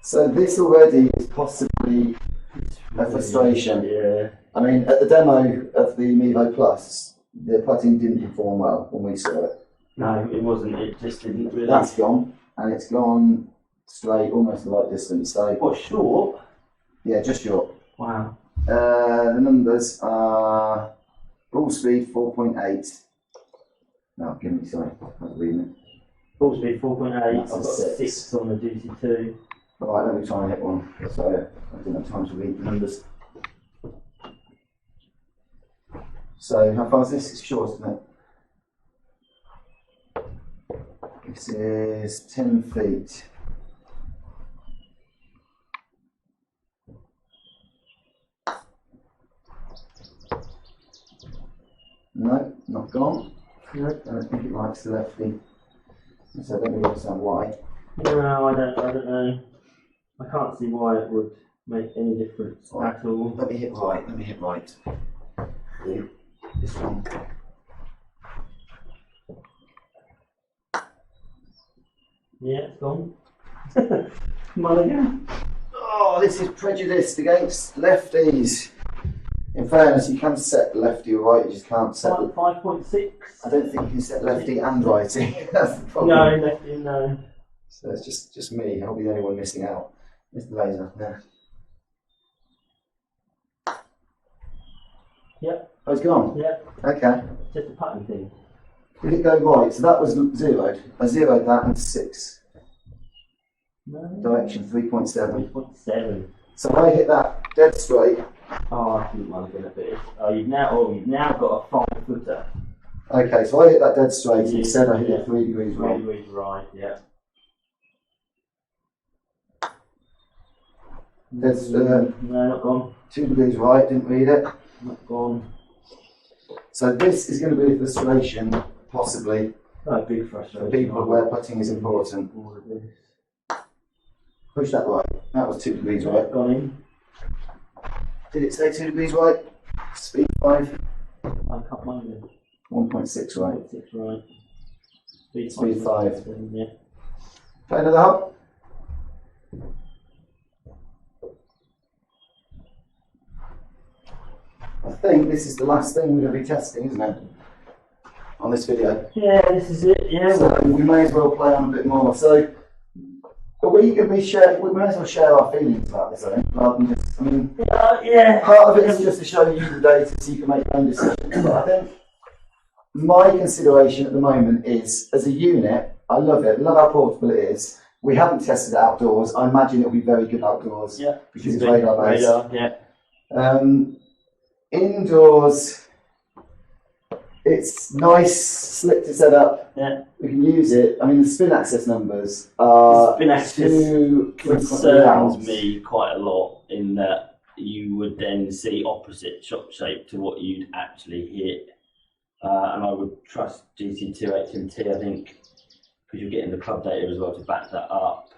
So this already is possibly a frustration. Yeah. I mean, at the demo of the Mevo Plus, the putting didn't perform well when we saw it. No, it wasn't. It just didn't really. That's gone, and it's gone straight, almost the right distance. So, What, short? yeah, just short. Wow. The numbers are ball speed 4.8. No, give me, sorry, I was reading it. Ball speed 4.8. I've That's a got six. 6 on the GC2. Alright, let me try and hit one. So, I didn't have time to read the numbers. So, how far is this? It's short, isn't it? This is 10 feet. No, not gone. No. I don't think it likes the lefty. So let me understand why. No, I don't know. I can't see why it would make any difference at all. Let me hit right. Yeah, this one. Yeah, it's gone. Mulligan. Oh, this is prejudiced against lefties. In fairness, you can set lefty or right, you just can't set. 5.6. I don't think you can set lefty and righty. That's the problem. No, lefty, no. So it's just me. I'll be the only one missing out. It's the laser there. Yep. Oh, it's gone. Yep. Okay. Just a pattern thing. Did it go right? So that was zeroed. I zeroed that and 6. No. Direction 3.7. 3.7. So I hit that dead straight. Oh, I think mulligan a bit. You've now got a 5 footer. Okay, so I hit that dead straight. You said I hit it 3 degrees 3 wrong. degrees right, yeah. That's No, not gone. 2 degrees right, didn't read it. Not gone. So this is going to be a frustration, possibly, No, big for frustration. people where putting is important. All of this. Push that right. That was 2 degrees right. Gone in. Did it say 2 degrees right? Speed 5. I can't mind it. 1.6 right. 6 right. Speed 5. Yeah. Play another hop. I think this is the last thing we're going to be testing, isn't it? On this video. Yeah, this is it. Yeah. So we may as well play on a bit more. So, are we going to be sharing? We may as well share our feelings about this, I think, rather than just. I mean, Yeah. part of it is just to show you the data so you can make your own decisions. But I think my consideration at the moment is, as a unit, I love it. Love how portable it is. We haven't tested it outdoors. I imagine it'll be very good outdoors. Yeah. Because it's radar based. Yeah. Indoors, it's nice, slick to set up. Yeah. We can use it. I mean, the spin access numbers are Spin access too concerns me quite a lot in that you would then see opposite shot shape to what you'd actually hit. And I would trust GC2 HMT, I think, because you're getting the club data as well to back that up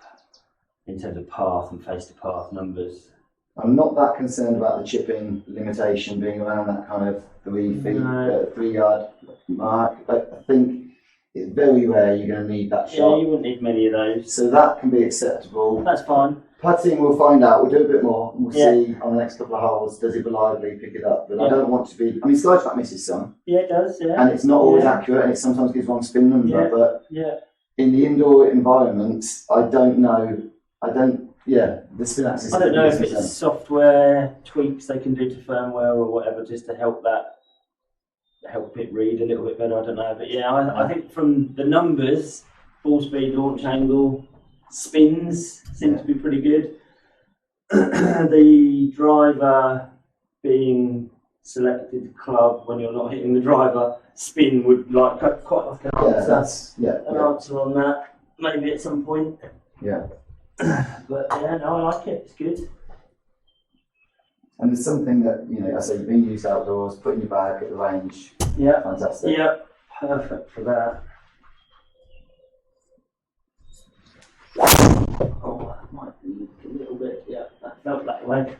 in terms of path and face to path numbers. I'm not that concerned about the chipping limitation being around that kind of 3 feet, 3 yard mark. I think it's very rare you're going to need that shot. Yeah, you wouldn't need many of those. So that can be acceptable. That's fine. Putting, we'll find out. We'll do a bit more. We'll see on the next couple of holes, does it reliably pick it up? But I don't want to be. I mean, SkyTrack misses some. Yeah, it does, yeah. And it's not always accurate, and it sometimes gives wrong spin number. But in the indoor environment, I don't know. The spin axis. I don't know if it's software tweaks they can do to firmware or whatever just to help it read a little bit better. I don't know, but I think from the numbers, ball speed, launch angle, spins seem to be pretty good. The driver being selected club when you're not hitting the driver, spin would like quite like an answer. An answer on that maybe at some point. Yeah. But I like it. It's good. And there's something that I say you've been used outdoors, put in your bag at the range. Yeah. Fantastic. Yeah. Perfect for that. Oh, that might be a little bit. Yeah, that felt that way.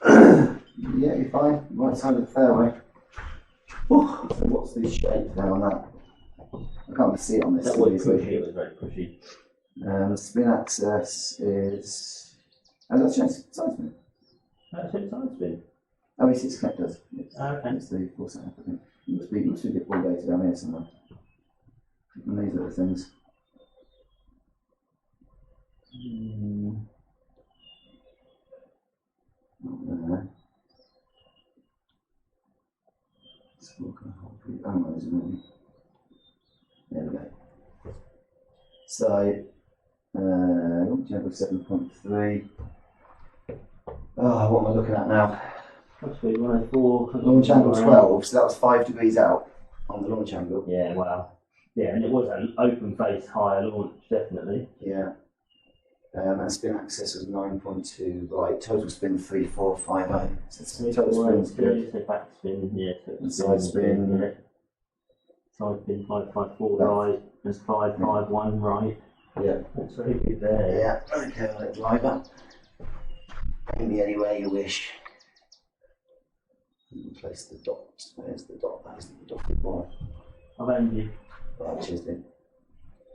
Yeah, you're fine. Right side of the fairway. So what's the shape there on that? I can't really see it on this. That was pushy. It was very pushy. Spin access is. Oh, that's changed side spin. That's it, side spin. Oh, it's connectors. Okay. It's the full setup, I think. It must be a bit ball data down here somewhere. And these little things. Not there. Oh, no, there's another. There we go. So, general 7.3. Oh, what am I looking at now? That's good, 104. Launch angle 12, so that was 5 degrees out on the launch angle. Yeah, wow. Yeah, and it was an open face higher launch, definitely. Yeah. And spin access was 9.2, right, total spin 3450. So total spin's good. So back spin, yeah. And side spin. Yeah. Side spin 554 right, and 551 right. Yeah. That's very good there. Yeah, okay, I'll let it driver. Paint me anywhere you wish. You can place the dot. There's the dot, that isn't the dotted ball. I've aimed you. Right, cheers, then.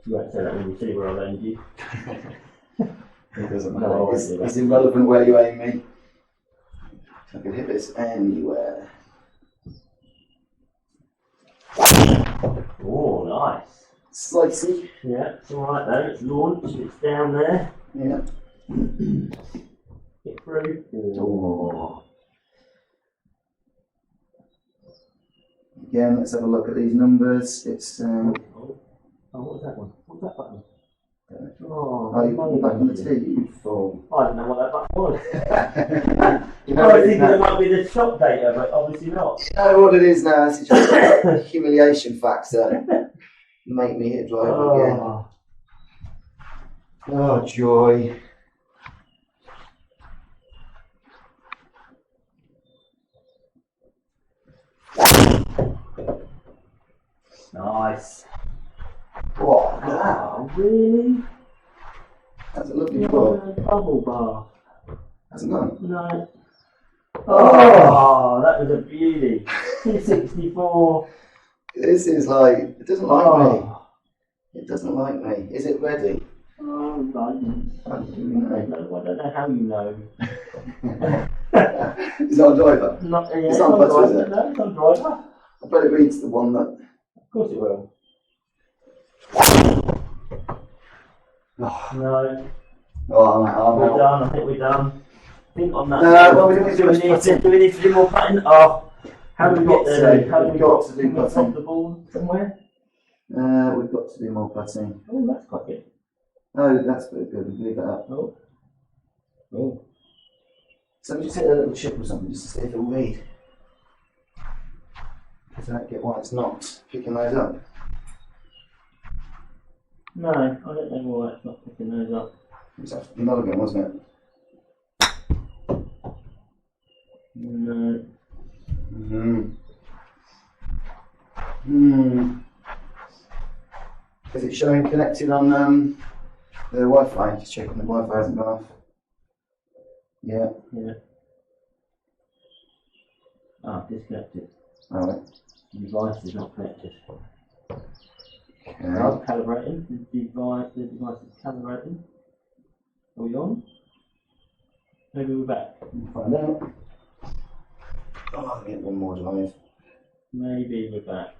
You won't say that when you see where I've aimed you. It doesn't matter. It's irrelevant where you aim me. I can hit this anywhere. Oh, nice. Slicey. Yeah, it's alright though. It's launched, it's down there. Yeah. Get through. Oh. Again, let's have a look at these numbers. It's what was that one? What was that button? Oh, you put back on the tee, you fool. I don't know what that button was. You know know what it is thinking it now. might be the shop data, but obviously not. You know what it is now? It's just a humiliation factor. Make me hit driver again. Oh, joy. Nice. What? Look at that. Oh, really? That's a lovely You're ball. on a bubble bar. Hasn't gone. No. Oh. Oh, that was a beauty. 264. This is like, it doesn't like me. Oh. It doesn't like me. Is it ready? Oh, right. How do we know? I don't know how you know. It's not a driver. Not, yeah, It's not a putter, is driver. it? No, it's not driver. I bet it reads the one that. Of course it will. Oh, No. oh We're I'm out. done. I think we're done. I think on that. No, well, we don't need to do much putting. Do we need to do more putting? Oh, how do we get there? How do we We've got to do can we putting. top the ball somewhere? We've got to do more putting. Oh, that's quite good. Oh, that's pretty good. We'll leave that up. Oh. Oh. So we just hit a little chip or something just to see if it'll read. Does that get why it's not picking those up? No, I don't know why it's not picking those up. It was actually Mulligan, wasn't it? No. Is it showing connected on the Wi-Fi? Just checking the Wi-Fi hasn't gone off. Yeah. Yeah. Ah, disconnected. Alright. The device is not connected. Okay. Now calibrating. The device is calibrating. Are we on? Maybe we're back. We'll find out. Oh, I'll get one more drive. Maybe we're back.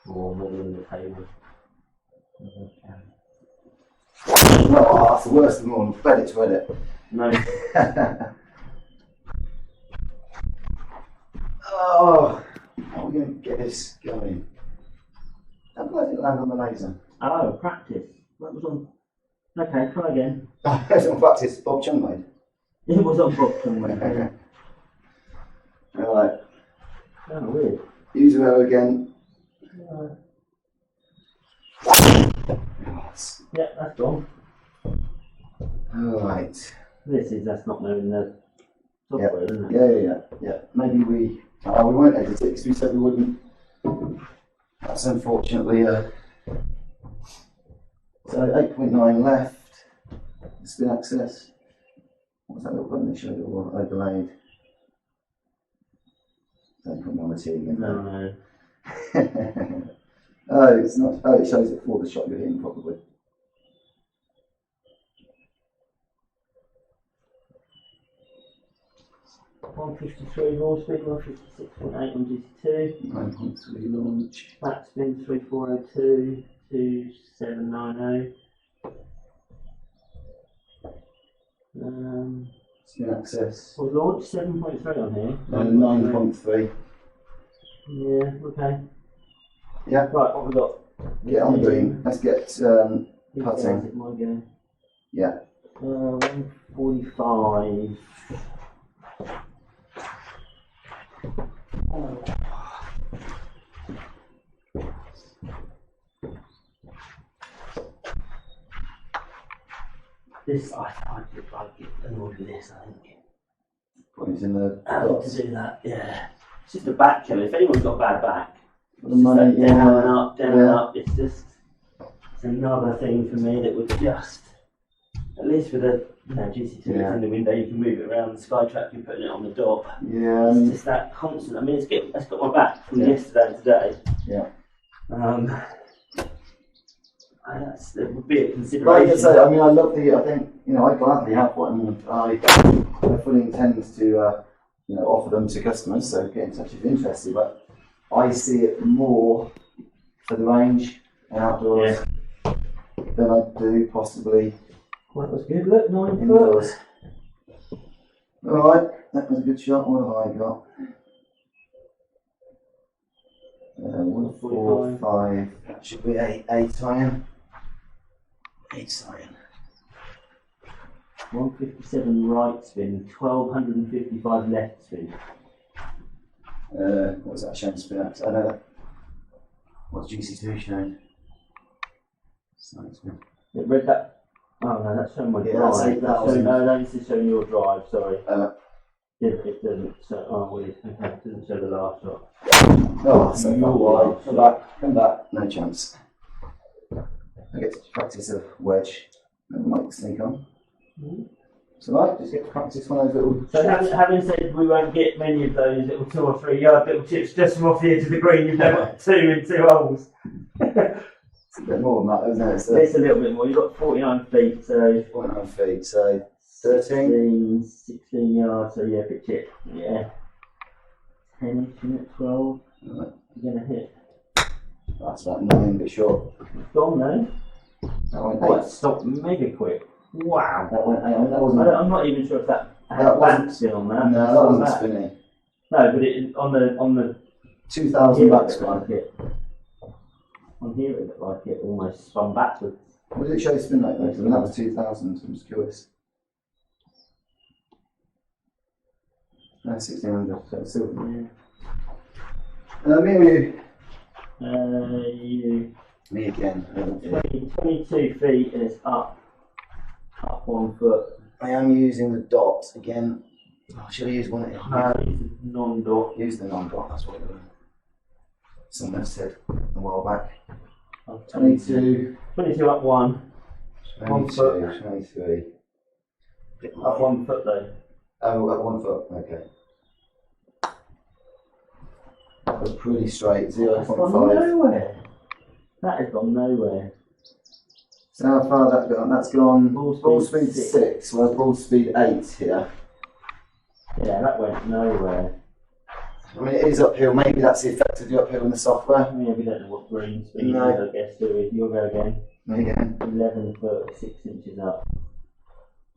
Or more than the table. Oh, that's the worst of them all. Bet it's read it. No. Oh, how are we going to get this going? How did it land on the laser? Oh, practice. That was on. Okay, try again. It's on practice. Bob Chung made. It was on book somewhere. Alright. Oh, weird. User error again. Yeah, that's gone. Alright. That's not knowing the software, isn't it? Yeah. Maybe we won't edit it because we said we wouldn't. That's unfortunately so 8.9 left. Spin access. What's that little button that showed it all overlaid? Don't put me on the T again. No. Oh, it's not. Oh, it shows it for the shot you're hitting, probably. .153 raw speed, 156.8 on GC2. 9.3 launch. Back spin 3402, 2790. Spin access. Was launch 7.3 on here? 9.3. Yeah, okay. Yeah. Right, what we got? Get on the green. Let's get putting. My game. Yeah. 145. This, I get annoyed with this, I think. Points in the I like dots. to do that, yeah. It's just a back killer. If anyone's got a bad back, For the money, down and up, down and Yeah. up. It's another thing for me that would just, at least with a GC2 Yeah. in the window, you can move it around the Skytrack, you're putting it on the dot. Yeah. It's just that constant. I mean, it's got my back from Yeah. yesterday and today. Yeah. That would be a Like I consideration. say, I mean, I love I think, I gladly have one, and I fully intend to, offer them to customers, so get in touch if you're interested, but I see it more for the range and outdoors than I do possibly Well, that was good. Look, 9 foot. indoors. Alright, that was a good shot. What have I got? 145. That should be 8 iron. 8 iron. 157 right spin, 1255 left spin. What was that showing spin at? I know that. What's GC2 showing? Side spin. It read that. Oh no, that's showing my Yeah, drive. that's 8,000. No, this is showing your drive, sorry. Uh, Yeah, it doesn't show. Oh, weird. Okay, it doesn't show the last shot. Oh, so You're far. right. Come back, come back. No chance. I get to practice a wedge. Let the mic sneak on. So, like, just get to practice one of those little. So, having said we won't get many of those little 2 or 3 yard little chips just from off the edge of the green, you've now got 2 in 2 holes. It's a bit more than that, isn't it? So It's a little bit more. You've got 49 feet, so 49 feet, so 13. 16 yards, so yeah, big chip. Yeah. 10 inch, isn't it? 12. Right. You're going to hit. That's about 9, bit short. It's gone though. That went Oh, 8. it stopped mega quick. Wow. That went 8. I mean, that wasn't. I'm not even sure if that had That wasn't- backspin on that. No, that wasn't spinning. No, but it on the 2,000 here it backspin. looked like it. On here it looked like it almost spun backwards. What did it show spin like though? Because I mean, that was 2,000, so I'm just curious. No, 1,600, so it's still. Yeah. Me or you? You Me again. 22 feet and it's up 1 foot. I am using the dot again. Oh, should I use one? No, it's non-dot. Use the non-dot, that's what it was. Someone said a while back. 22. 22 up 1. 1 foot. 23. Up 1 foot though. Oh, at 1 foot, okay. That was pretty straight, That's gone 0.5. nowhere. That has gone nowhere. So how far that's gone? That's gone Ball speed 6, well, ball speed 8 here. Yeah, that went nowhere. I mean, it is uphill, maybe that's the effect of the uphill in the software. Yeah, we don't know what green speed No. is, I guess, do we? You'll go again. Me again. 11 foot, 6 inches up.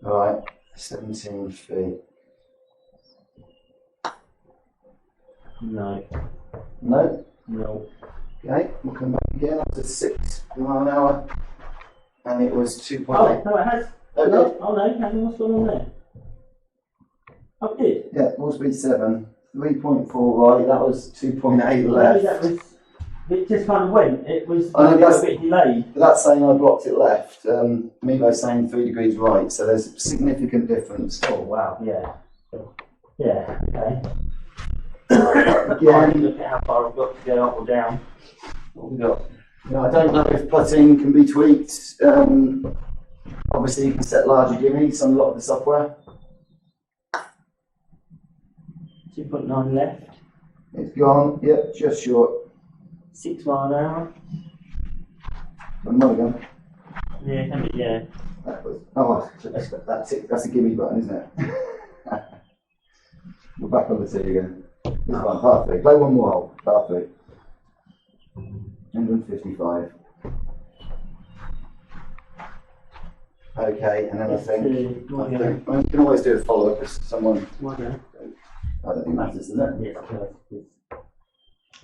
Alright, 17 feet. No. No. No. Okay, we'll come back again after 6 mile an hour. And it was 2.8. Oh, no, it has. Oh, no. Oh, no, hang on, what's going on there? Oh, it did. Yeah, ball speed 7. 3.4 right, that was 2.8 Maybe left. that was. It just kind of went. It was I know, a that's- bit delayed. But that's saying I blocked it left. Mevo's saying 3 degrees right, so there's a significant difference. Oh, wow, yeah. Yeah, okay. Again, Look at how far I've got to go up or down. What we got? you know, I don't know if putting can be tweaked. Obviously, you can set larger gimmies on a lot of the software. 2.9 left. It's gone, yep, just short. 6 mile an hour. Another gun. Yeah, can be, yeah. That was, oh, that's a gimme button, isn't it? We're back on the tee again. This one, par 3. Play one more hole, par 3. 155. Okay, and then I think you can always do a follow-up if someone. Okay. I don't think it matters, does it? Yes, it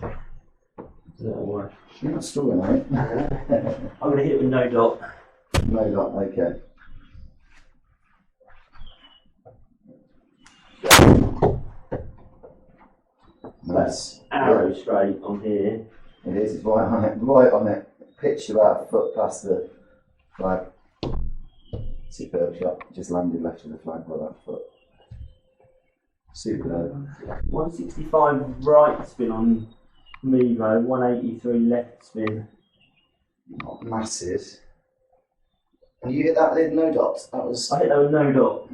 does. Don't worry. You're not struggling, are you? I'm going to hit it with no dot. No, not okay. Nice. Arrow straight on here. It is, it's right on it, right on it. Pitched about a foot past the flag. Superb shot, just landed left of the flag by about a foot. Superb. 165 right spin on Mevo, 183 left spin. Not massive. And you hit that with no dots? That was. I hit that with no dot.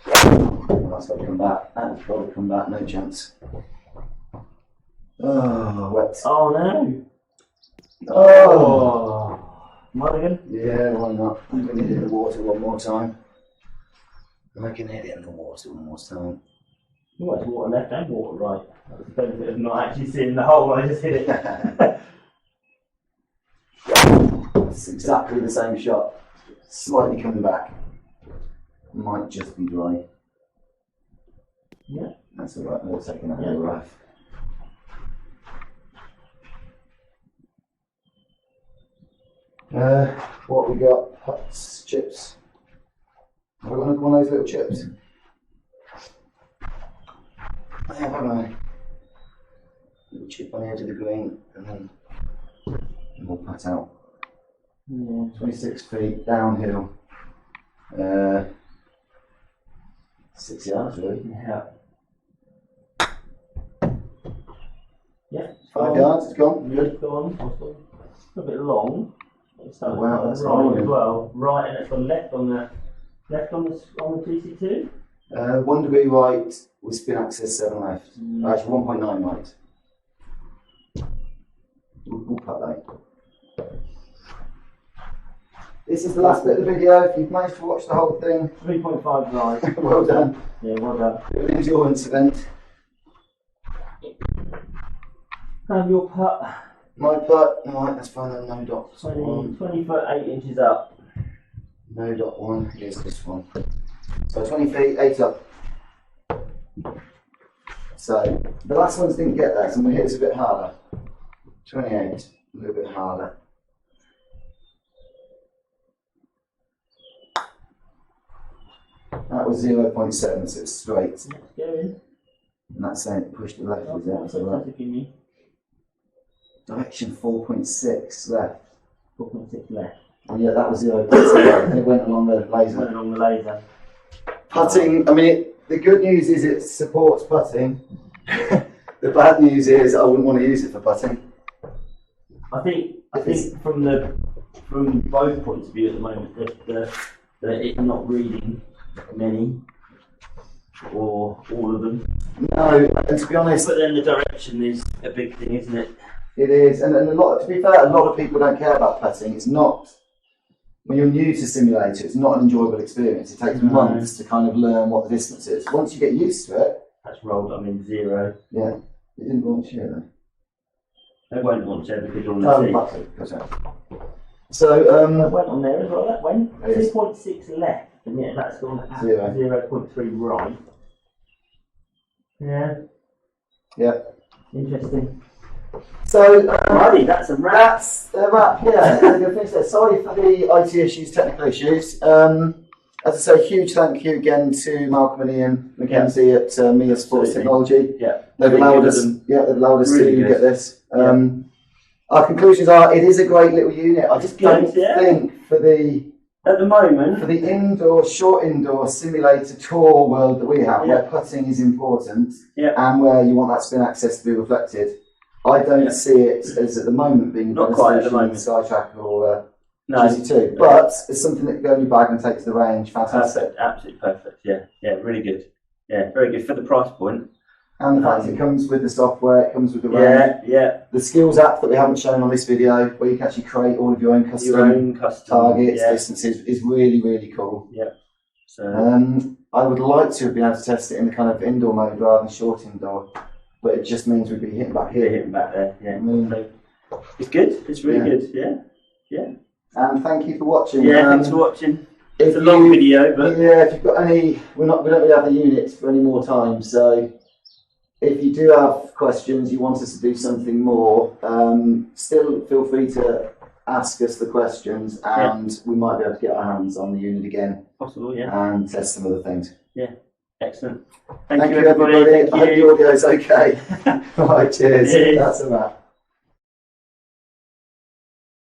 That's got to come back. That's got to come back, no chance. Oh, wet. Oh no! Oh! Mulligan? Yeah, why not? I'm going to hit the water one more time. I can hit it in the water one more time. You went to water left and water right. That was the benefit of not actually seeing the hole, I just hit it. It's exactly the same shot. Slightly coming back. Might just be dry. Yeah. That's alright, we'll take another Yeah. rough. What we got? Putts, chips. Have I got another one of those little chips? I have, haven't I? Little chip on the edge of the green, and then we'll putt out. Yeah. 26 feet downhill. 6 yards really. Yeah. Yeah. 5 yards, it's gone. Good. It's gone. A bit long. It's Oh, wow, that's right long. as well. Right, and it's gone left on the GC2. 1 degree right with spin axis 7 left. Actually 1.9 right. We'll putt that. This is the last bit of the video. If you've managed to watch the whole thing, 3.5 right. well done. Yeah, well done. An endurance event. Have your putt. My putt, alright, let's find the no dot 20 foot 8 inches up. No dot 1, here's this one. So 20 feet, 8 up. So the last ones didn't get there, so I'm going to hit this a bit harder. 28, a little bit harder. That was 0.7, so it's straight. Let's go in. And that's saying it pushed to the left, is it? What's So that give me? direction 4.6 left. 4.6 left. And yeah, that was 0.7, and it went along the laser. Went along the laser. Putting, I mean, the good news is it supports putting. The bad news is I wouldn't want to use it for putting. I think from both points of view at the moment that it's not reading many or all of them. No, and to be honest, But then the direction is a big thing, isn't it? it is, and a lot. To be fair, a lot of people don't care about putting. It's not, when you're new to simulator, it's not an enjoyable experience. It takes months to kind of learn what the distance is. Once you get used to it, That's rolled. I'm in 0. yeah, it didn't launch here though. They won't launch there because you're on the Oh, tee. putting. So, That went on there as well. That went It is. 2.6 left, and yet that's gone at 0. 0.3 right. Yeah, yeah. interesting. So, Righty, that's a wrap. that's a wrap, yeah. I'm gonna finish there. Sorry for the IT issues, technical issues. As I say, huge thank you again to Malcolm and Ian Mackenzie at Me and Sports Absolutely. Technology. Yeah, They've really allowed good us, of them. they've allowed us Really to good. get this. Our conclusions are: it is a great little unit. I just It's good, don't yeah. think for the At the moment, short indoor simulator tour world that we have, Yeah. where putting is important Yeah. and where you want that spin access to be reflected, I don't see it as at the moment being Not a quite at the solution in moment. Skytrack or no. GC2, but it's something that can go in your bag and take to the range. Fantastic. Perfect, absolutely perfect. Yeah, really good. Yeah, very good for the price point. And the fact it comes with the software, it comes with the range. Yeah, The skills app that we haven't shown on this video, where you can actually create all of your own custom your own custom targets, Yeah. distances, is really, really cool. So I would like to have been able to test it in the kind of indoor mode rather than short indoor, but it just means we'd be hitting back yeah, here. hitting back there. Yeah, Mm. so, it's good. It's really Yeah. good. Yeah. And thank you for watching. Yeah, thanks for watching. if It's a long you- video, but Yeah, if you've got any, we don't really have the units for any more time, so if you do have questions, you want us to do something more, still feel free to ask us the questions, and we might be able to get our hands on the unit again possible. Yeah, and test some other things. excellent. Thank you, everybody. everybody. Thank I hope you. the audio's okay. Right, cheers. Cheers. That's a wrap.